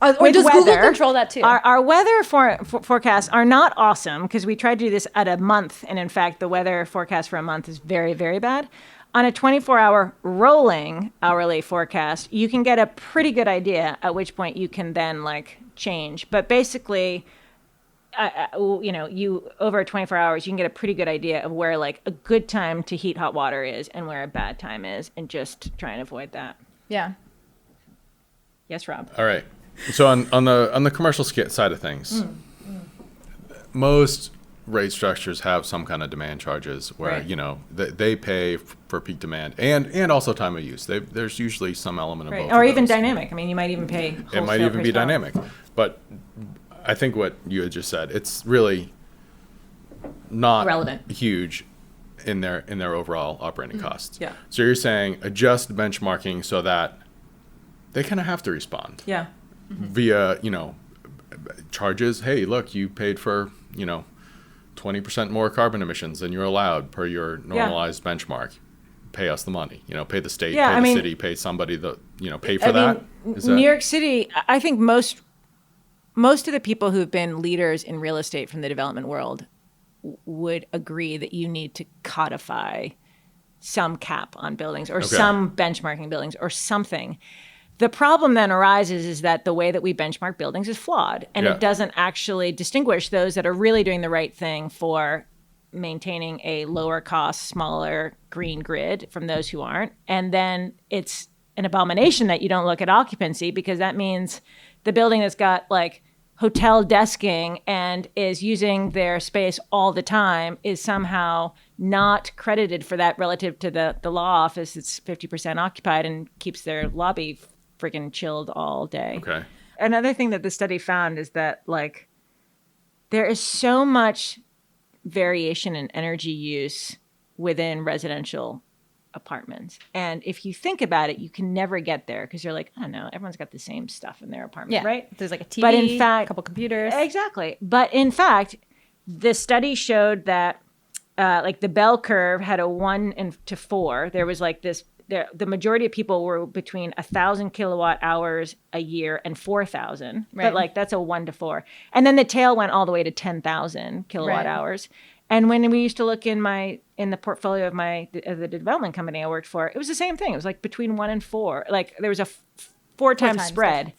Or does Google control that too? Our weather forecasts are not awesome, because we tried to do this at a month. And in fact, the weather forecast for a month is very, very bad. On a 24-hour rolling hourly forecast, you can get a pretty good idea at which point you can then change. But basically, you over 24 hours, you can get a pretty good idea of where a good time to heat hot water is and where a bad time is, and just try and avoid that. Yeah. Yes, Rob. All right. So on the commercial side of things, most rate structures have some kind of demand charges where they pay for peak demand and also time of use. There's usually some element of both. Or even dynamic. I mean, you might even pay. It might even be dynamic, but I think what you had just said, it's really not relevant, huge in their overall operating costs. Yeah. So you're saying adjust benchmarking so that they kind of have to respond. Yeah. Via, charges. Hey, look, you paid for, 20% more carbon emissions than you're allowed per your normalized benchmark. Pay us the money. Pay the state, pay the city, pay somebody pay for that. New York City, I think most of the people who've been leaders in real estate from the development world would agree that you need to codify some cap on buildings or some benchmarking buildings or something. The problem then arises is that the way that we benchmark buildings is flawed, and it doesn't actually distinguish those that are really doing the right thing for maintaining a lower cost, smaller green grid from those who aren't. And then it's an abomination that you don't look at occupancy, because that means the building that's got hotel desking and is using their space all the time is somehow not credited for that relative to the law office that's 50% occupied and keeps their lobby freaking chilled all day. Okay. Another thing that the study found is that there is so much variation in energy use within residential apartments. And if you think about it, you can never get there, because you're I don't know, everyone's got the same stuff in their apartment, right? There's a TV, but in fact, a couple computers. Exactly. But in fact, the study showed that the bell curve had a 1 to 4. There was the majority of people were between 1,000 kilowatt hours a year and 4,000. Right. But that's a 1 to 4. And then the tail went all the way to 10,000 kilowatt hours. And when we used to look in the portfolio of the development company I worked for, it was the same thing. It was like between 1 and 4. Like there was a 4 times spread,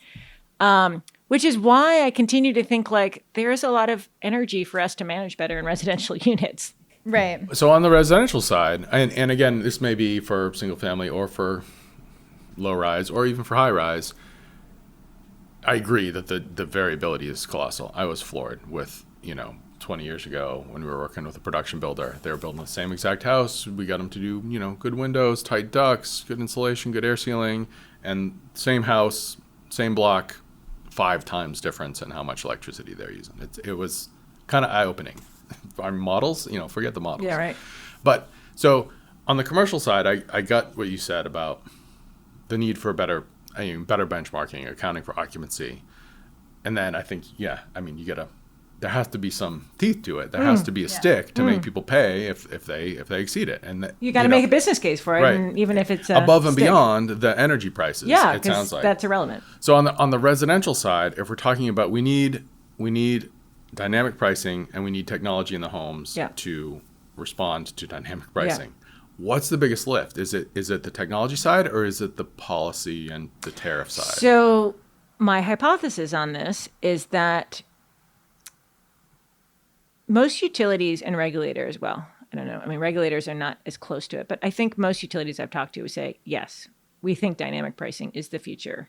which is why I continue to think like there is a lot of energy for us to manage better in residential units. Right. So on the residential side, and again, this may be for single family or for low rise or even for high rise, I agree that the variability is colossal. I was floored with, 20 years ago when we were working with a production builder. They were building the same exact house. We got them to do, good windows, tight ducts, good insulation, good air sealing, and same house, same block, 5 times difference in how much electricity they're using. It was kind of eye-opening. Our models, forget the models. Yeah, right. But so on the commercial side, I got what you said about the need for better benchmarking, accounting for occupancy. And then I think, there has to be some teeth to it. There has to be a stick to make people pay if they exceed it. And you got to make a business case for it, right. And even if it's above and beyond the energy prices. Yeah, it sounds like that's irrelevant. So on the residential side, if we're talking about we need dynamic pricing and we need technology in the homes to respond to dynamic pricing. Yeah. What's the biggest lift? Is it the technology side or is it the policy and the tariff side? So my hypothesis on this is that most utilities and regulators, well, I don't know. I mean, regulators are not as close to it, but I think most utilities I've talked to would say, yes, we think dynamic pricing is the future.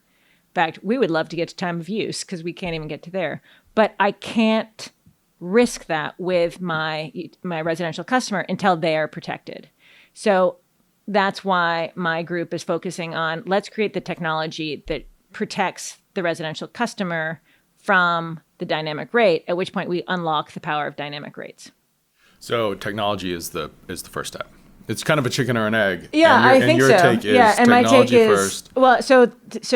In fact, we would love to get to time of use because we can't even get to there. But I can't risk that with my residential customer until they are protected. So that's why my group is focusing on let's create the technology that protects the residential customer from the dynamic rate, at which point we unlock the power of dynamic rates. So technology is the first step. It's kind of a chicken or an egg. Yeah, I think so. And your take is technology first. Well, so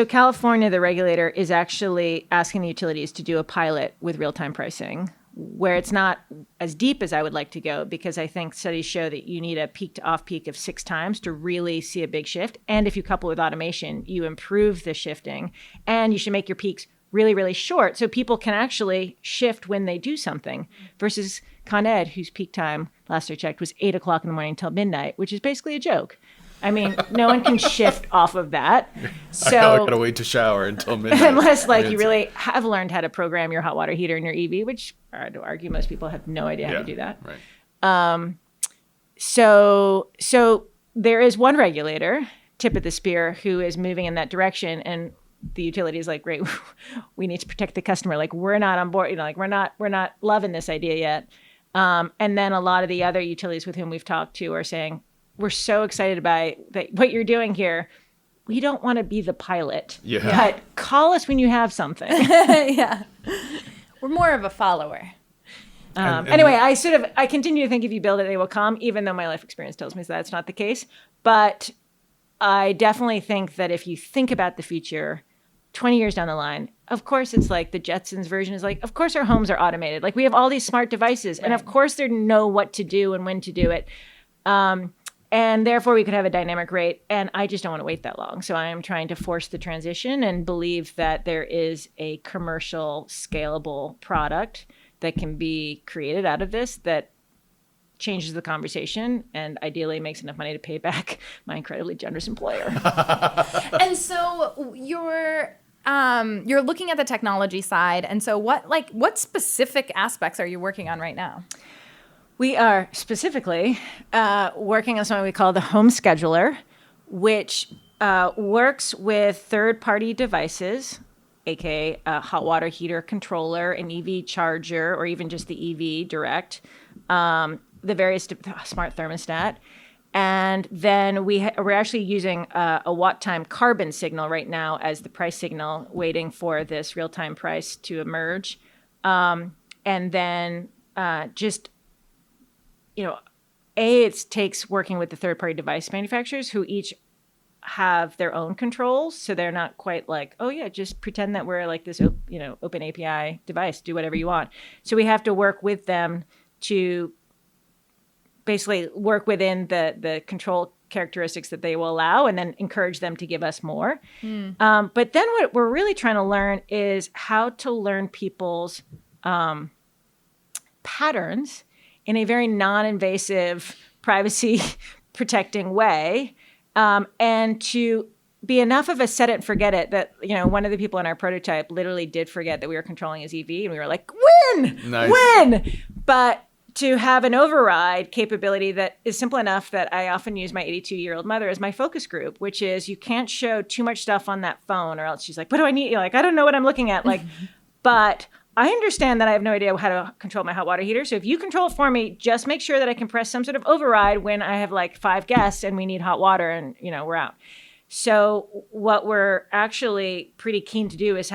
California, the regulator, is actually asking the utilities to do a pilot with real-time pricing, where it's not as deep as I would like to go, because I think studies show that you need a peak to off-peak of 6 times to really see a big shift. And if you couple with automation, you improve the shifting, and you should make your peaks really, really short so people can actually shift when they do something versus Con Ed, whose peak time, last I checked, was 8 o'clock in the morning till midnight, which is basically a joke. I mean, no one can shift off of that. So I gotta wait to shower until midnight. Unless you really have learned how to program your hot water heater in your EV, which I would argue most people have no idea how to do that. Right. So there is one regulator, tip of the spear, who is moving in that direction, and the utility is like, great, we need to protect the customer. Like, we're not on board, we're not loving this idea yet. And then a lot of the other utilities with whom we've talked to are saying, we're so excited about what you're doing here. We don't want to be the pilot. Yeah. But call us when you have something. Yeah. We're more of a follower. Anyway, I continue to think if you build it, they will come, even though my life experience tells me that's not the case. But I definitely think that if you think about the future, 20 years down the line, of course, it's like the Jetsons version is like, of course, our homes are automated. Like, we have all these smart devices, and of course, they know what to do and when to do it. And therefore, we could have a dynamic rate. And I just don't want to wait that long. So I am trying to force the transition and believe that there is a commercial, scalable product that can be created out of this that changes the conversation and ideally makes enough money to pay back my incredibly generous employer. And so you're looking at the technology side. And so what specific aspects are you working on right now? We are specifically working on something we call the home scheduler, which works with third-party devices, aka a hot water heater controller, an EV charger, or even just the EV direct, the various smart thermostat. And then we're actually using a watt time carbon signal right now as the price signal, waiting for this real-time price to emerge. And then it takes working with the third-party device manufacturers who each have their own controls. So they're not quite like, oh yeah, just pretend that we're like this, open API device, do whatever you want. So we have to work with them to basically work within the control characteristics that they will allow and then encourage them to give us more. But then what we're really trying to learn is how to learn people's patterns in a very non-invasive, privacy protecting way, and to be enough of a set it and forget it that, one of the people in our prototype literally did forget that we were controlling his EV, and we were like, win! But to have an override capability that is simple enough that I often use my 82-year-old mother as my focus group, which is you can't show too much stuff on that phone or else she's like, what do I need? You're like, I don't know what I'm looking at. But I understand that I have no idea how to control my hot water heater. So if you control it for me, just make sure that I can press some sort of override when I have 5 guests and we need hot water and, we're out. So what we're actually pretty keen to do is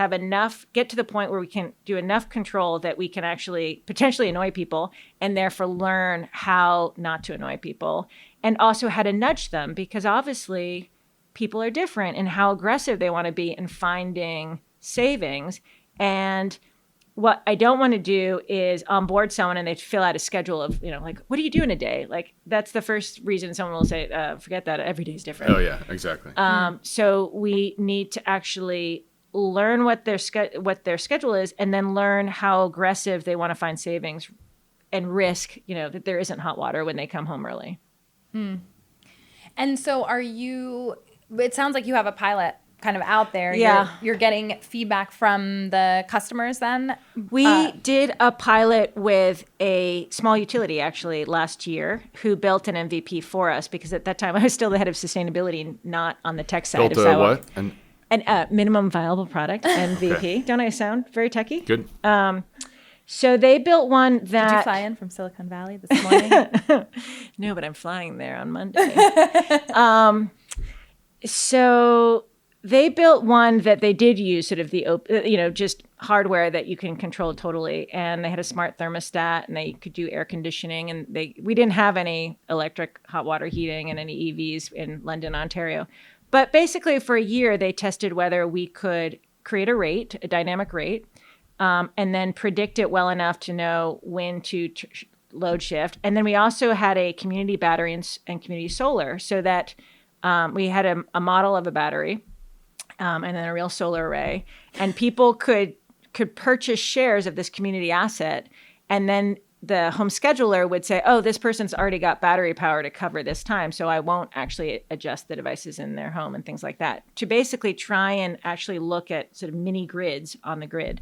get to the point where we can do enough control that we can actually potentially annoy people and therefore learn how not to annoy people and also how to nudge them, because obviously people are different in how aggressive they want to be in finding savings. And what I don't want to do is onboard someone and they fill out a schedule of, what do you do in a day? That's the first reason someone will say, forget that, every day is different. Oh, yeah, exactly. So we need to actually learn what their schedule is and then learn how aggressive they want to find savings and risk, that there isn't hot water when they come home early. And so it sounds like you have a pilot kind of out there. Yeah. You're getting feedback from the customers then? We did a pilot with a small utility actually last year who built an MVP for us, because at that time I was still the head of sustainability, not on the tech side Built of a Sidewalk. what? An minimum viable product, MVP. Okay. Don't I sound very techie? Good. So they built one that... Did you fly in from Silicon Valley this morning? No, but I'm flying there on Monday. So they built one that they did use sort of just hardware that you can control totally. And they had a smart thermostat and they could do air conditioning. And we didn't have any electric hot water heating and any EVs in London, Ontario. But basically for a year, they tested whether we could create a dynamic rate, and then predict it well enough to know when to load shift. And then we also had a community battery and community solar, so that we had a model of a battery and then a real solar array. And people could purchase shares of this community asset. And then the home scheduler would say, oh, this person's already got battery power to cover this time, so I won't actually adjust the devices in their home and things like that, to basically try and actually look at sort of mini grids on the grid.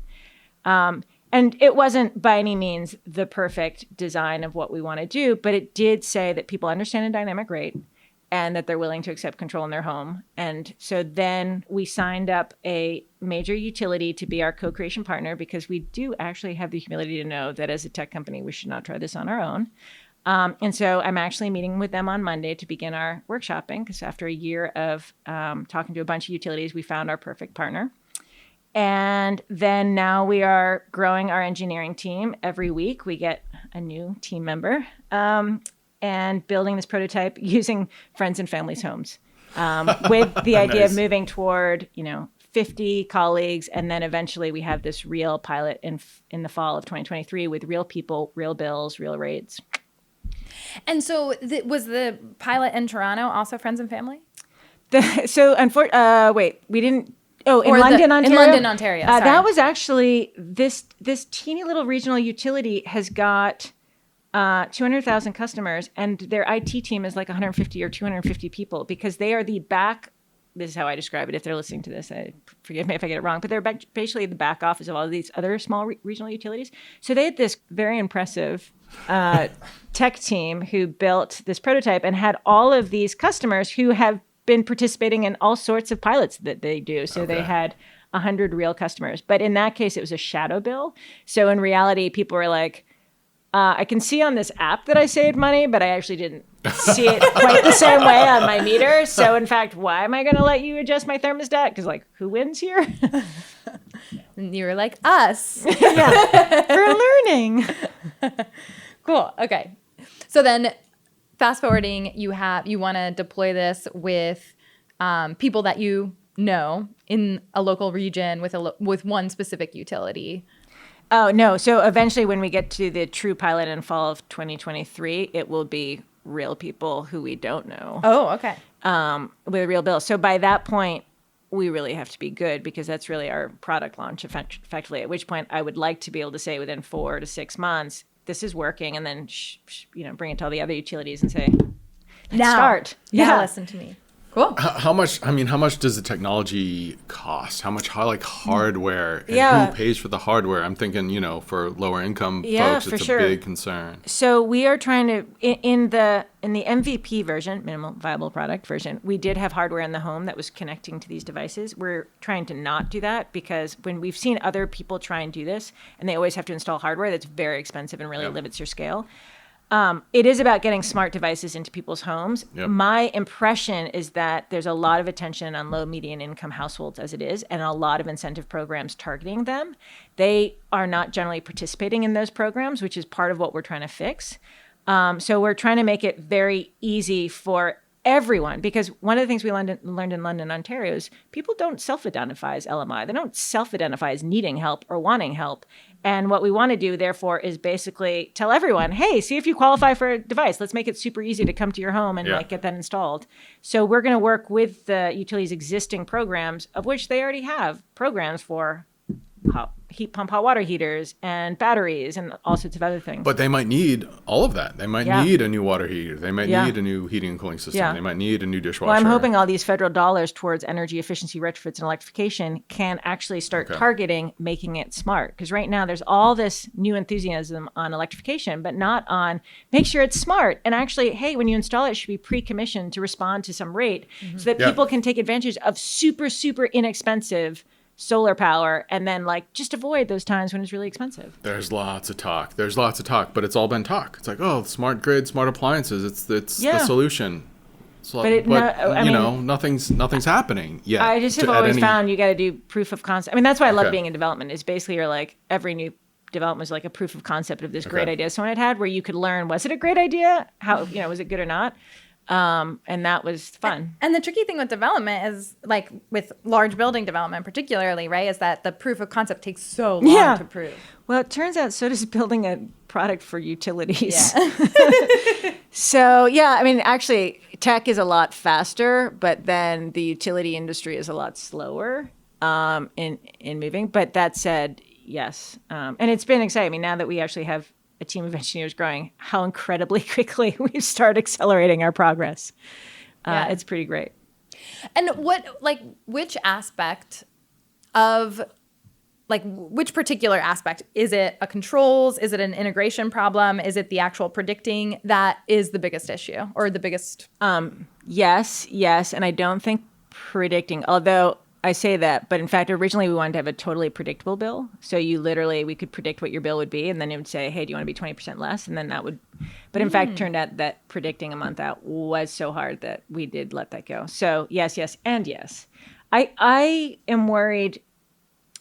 And it wasn't by any means the perfect design of what we want to do, but it did say that people understand a dynamic rate and that they're willing to accept control in their home. And so then we signed up a major utility to be our co-creation partner, because we do actually have the humility to know that as a tech company, we should not try this on our own. And so I'm actually meeting with them on Monday to begin our workshopping, because after a year of talking to a bunch of utilities, we found our perfect partner. And then now we are growing our engineering team. Every week we get a new team member, and building this prototype using friends and families' homes, with the idea Nice. of moving toward, 50 colleagues. And then eventually we have this real pilot in the fall of 2023 with real people, real bills, real rates. And so was the pilot in Toronto also friends and family? Wait, we didn't. Oh, in Or London, Ontario? In London, Ontario, sorry. That was actually, this teeny little regional utility has got 200,000 customers, and their IT team is like 150 or 250 people, because they are this is how I describe it if they're listening to this. Forgive me if I get it wrong, but they're basically the back office of all of these other small regional utilities. So they had this very impressive tech team who built this prototype and had all of these customers who have been participating in all sorts of pilots that they do. So They had 100 real customers. But in that case, it was a shadow bill. So in reality, people were like, I can see on this app that I saved money, but I actually didn't see it quite the same way on my meter. So in fact, why am I going to let you adjust my thermostat? Because who wins here? And you were like, us. Yeah, for learning. Cool. Okay. So then fast forwarding, you want to deploy this with people that you know in a local region with one specific utility. Oh, no. So eventually when we get to the true pilot in fall of 2023, it will be real people who we don't know. Oh, okay. With a real bill. So by that point, we really have to be good, because that's really our product launch effectively, at which point I would like to be able to say within 4 to 6 months, this is working, and then bring it to all the other utilities and say, now start. Yeah, listen to me. Cool. How much does the technology cost? How like hardware and Yeah. who pays for the hardware? I'm thinking, for lower income Yeah, folks, for it's sure. a big concern. So we are trying to, in the MVP version, minimal viable product version, we did have hardware in the home that was connecting to these devices. We're trying to not do that because when we've seen other people try and do this, and they always have to install hardware that's very expensive and really limits your scale. It is about getting smart devices into people's homes. Yep. My impression is that there's a lot of attention on low median income households as it is, and a lot of incentive programs targeting them. They are not generally participating in those programs, which is part of what we're trying to fix. So we're trying to make it very easy for everyone, because one of the things we learned in London, Ontario is people don't self-identify as LMI. They don't self-identify as needing help or wanting help. And what we want to do, therefore, is basically tell everyone, hey, see if you qualify for a device. Let's make it super easy to come to your home and get that installed. So we're going to work with the utilities' existing programs, of which they already have programs for heat pump hot water heaters and batteries and all sorts of other things. But they might need all of that. They might need a new water heater. They might need a new heating and cooling system. Yeah. They might need a new dishwasher. Well, I'm hoping all these federal dollars towards energy efficiency retrofits and electrification can actually start targeting making it smart. Because right now there's all this new enthusiasm on electrification, but not on make sure it's smart. And actually, hey, when you install it, it should be pre-commissioned to respond to some rate so that people can take advantage of super, super inexpensive solar power, and then just avoid those times when it's really expensive. There's lots of talk, but it's all been talk. It's like, oh, smart grid, smart appliances, it's the solution. But nothing's happening yet. I just have always found you got to do proof of concept. I mean, that's why I love being in development, is basically you're like, every new development was like a proof of concept of this great idea someone had had, where you could learn, was it a great idea? How, was it good or not? And that was fun. And the tricky thing with development is, like with large building development particularly, right, is that the proof of concept takes so long to prove. Well, it turns out so does building a product for utilities. Yeah. So, actually, tech is a lot faster, but then the utility industry is a lot slower in moving. But that said, yes. And it's been exciting. Now that we actually have a team of engineers growing, how incredibly quickly we've started accelerating our progress. It's pretty great. And which aspect of, which particular aspect? Is it a controls? Is it an integration problem? Is it the actual predicting that is the biggest issue or the biggest? Yes. And I don't think predicting, although I say that, but in fact, originally we wanted to have a totally predictable bill. So we could predict what your bill would be, and then it would say, hey, do you want to be 20% less? And then that would, but in fact, it turned out that predicting a month out was so hard that we did let that go. So yes, and yes. I am worried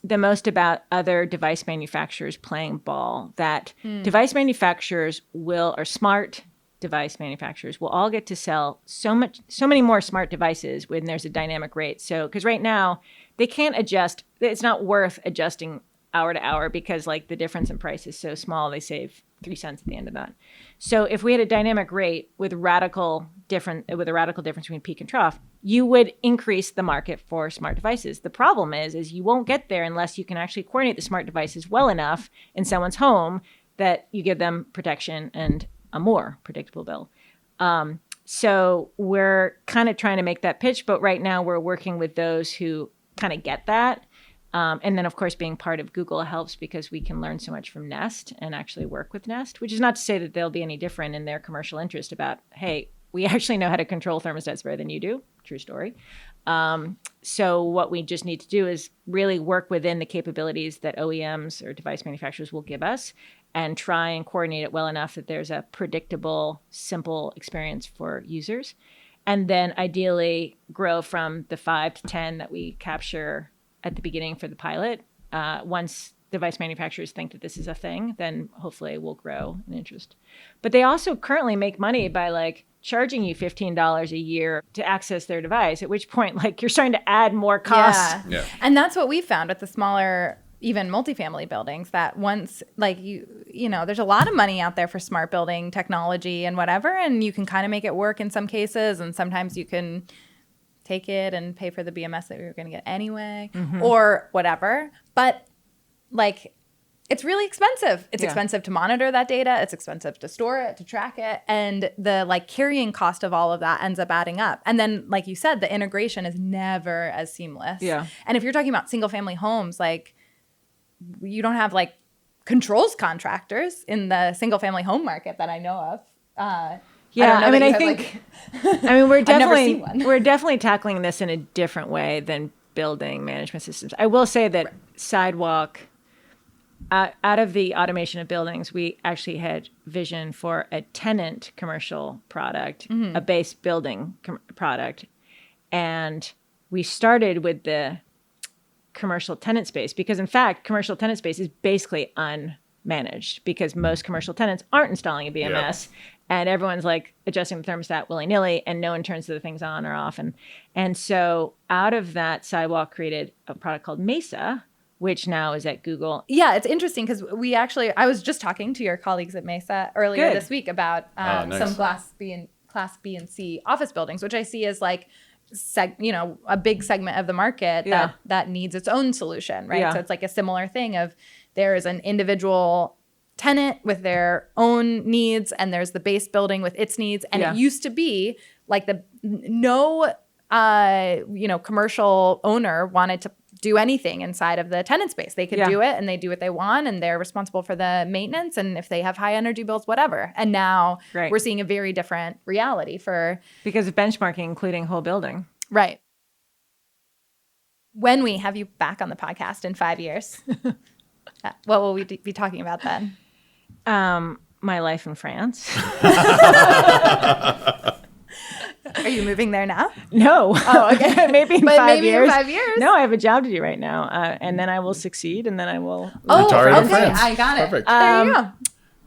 the most about other device manufacturers playing ball, that device manufacturers or smart device manufacturers will all get to sell so many more smart devices when there's a dynamic rate. So, because right now they can't adjust, it's not worth adjusting hour to hour because the difference in price is so small, they save 3 cents at the end of that. So if we had a dynamic rate with a radical difference between peak and trough, you would increase the market for smart devices. The problem is you won't get there unless you can actually coordinate the smart devices well enough in someone's home that you give them protection and a more predictable bill. So we're kind of trying to make that pitch, but right now we're working with those who kind of get that. And then, of course, being part of Google helps because we can learn so much from Nest and actually work with Nest, which is not to say that they'll be any different in their commercial interest about, hey, we actually know how to control thermostats better than you do. True story. So what we just need to do is really work within the capabilities that OEMs or device manufacturers will give us and try and coordinate it well enough that there's a predictable, simple experience for users. And then ideally grow from the 5 to 10 that we capture at the beginning for the pilot. Once device manufacturers think that this is a thing, then hopefully we'll grow in interest. But they also currently make money by charging you $15 a year to access their device, at which point you're starting to add more costs. Yeah. And that's what we found with the smaller, even multifamily buildings, that once there's a lot of money out there for smart building technology and whatever, and you can kind of make it work in some cases, and sometimes you can take it and pay for the BMS that we were going to get anyway, or whatever. But it's really expensive. It's Yeah. expensive to monitor that data. It's expensive to store it, to track it. And the like carrying cost of all of that ends up adding up. And then, like you said, the integration is never as seamless. Yeah. And if you're talking about single family homes, like you don't have like controls contractors in the single family home market that I know of. Yeah, I mean, I have, think, like, I mean, we're never seen one. definitely tackling this in a different way than building management systems. I will say that Sidewalk, out of the automation of buildings, we actually had vision for a tenant commercial product, a base building product, and we started with the commercial tenant space because, in fact, commercial tenant space is basically unmanaged because most commercial tenants aren't installing a BMS. Yeah. And everyone's like adjusting the thermostat willy-nilly and no one turns the things on or off. And so out of that, Sidewalk created a product called Mesa, which now is at Google. Yeah, it's interesting because I was just talking to your colleagues at Mesa earlier this week about nice. some Class B and C office buildings, which I see as like, a big segment of the market that needs its own solution, right? Yeah. So it's like a similar thing of there is an individual tenant with their own needs and there's the base building with its needs. And it used to be like commercial owner wanted to do anything inside of the tenant space. They could do it and they do what they want and they're responsible for the maintenance and if they have high energy bills, whatever. And now we're seeing a very different reality because of benchmarking, including whole building. Right. When we have you back on the podcast in 5 years, what will we be talking about then? My life in France. Are you moving there now? No. Oh, okay. maybe in 5 years. In 5 years. No, I have a job to do right now. And then I will succeed and then I will retire in okay. France. I got it. Perfect. There you go.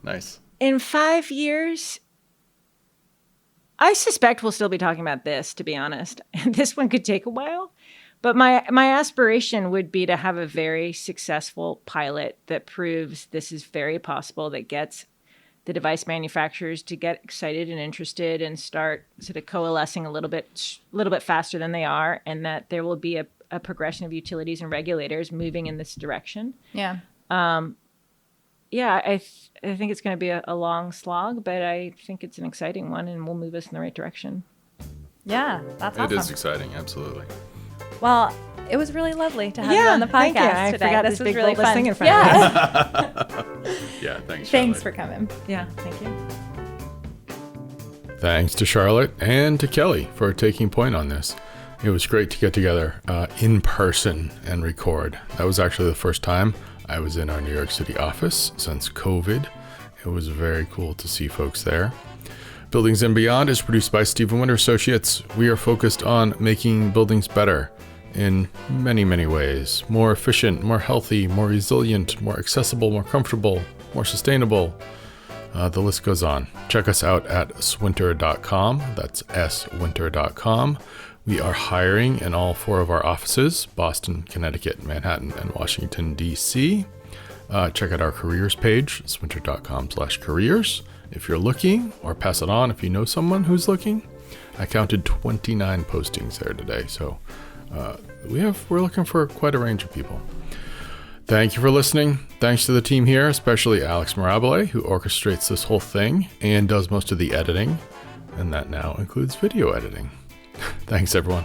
Nice. In 5 years, I suspect we'll still be talking about this, to be honest. This one could take a while. But my aspiration would be to have a very successful pilot that proves this is very possible, that gets the device manufacturers to get excited and interested and start sort of coalescing a little bit faster than they are, and that there will be a progression of utilities and regulators moving in this direction. Yeah. I think it's going to be a long slog, but I think it's an exciting one and will move us in the right direction. Yeah, that's awesome. It is exciting, absolutely. Well, it was really lovely to have you on the podcast thank you. today. I forgot this this was big really bulbous fun. thing in front of me. Yeah, thanks. Thanks Charlotte. for coming. Yeah, thank you. Thanks to Charlotte and to Kelly for taking point on this. It was great to get together in person and record. That was actually the first time I was in our New York City office since COVID. It was very cool to see folks there. Buildings and Beyond is produced by Stephen Winter Associates. We are focused on making buildings better in many, many ways. More efficient, more healthy, more resilient, more accessible, more comfortable, more sustainable. The list goes on. Check us out at swinter.com. That's swinter.com. We are hiring in all 4 of our offices, Boston, Connecticut, Manhattan, and Washington, D.C. Check out our careers page, swinter.com/careers. If you're looking, or pass it on if you know someone who's looking. I counted 29 postings there today, so we're looking for quite a range of people. Thank you for listening. Thanks to the team here, especially Alex Mirabile, who orchestrates this whole thing and does most of the editing, and that now includes video editing. Thanks, everyone.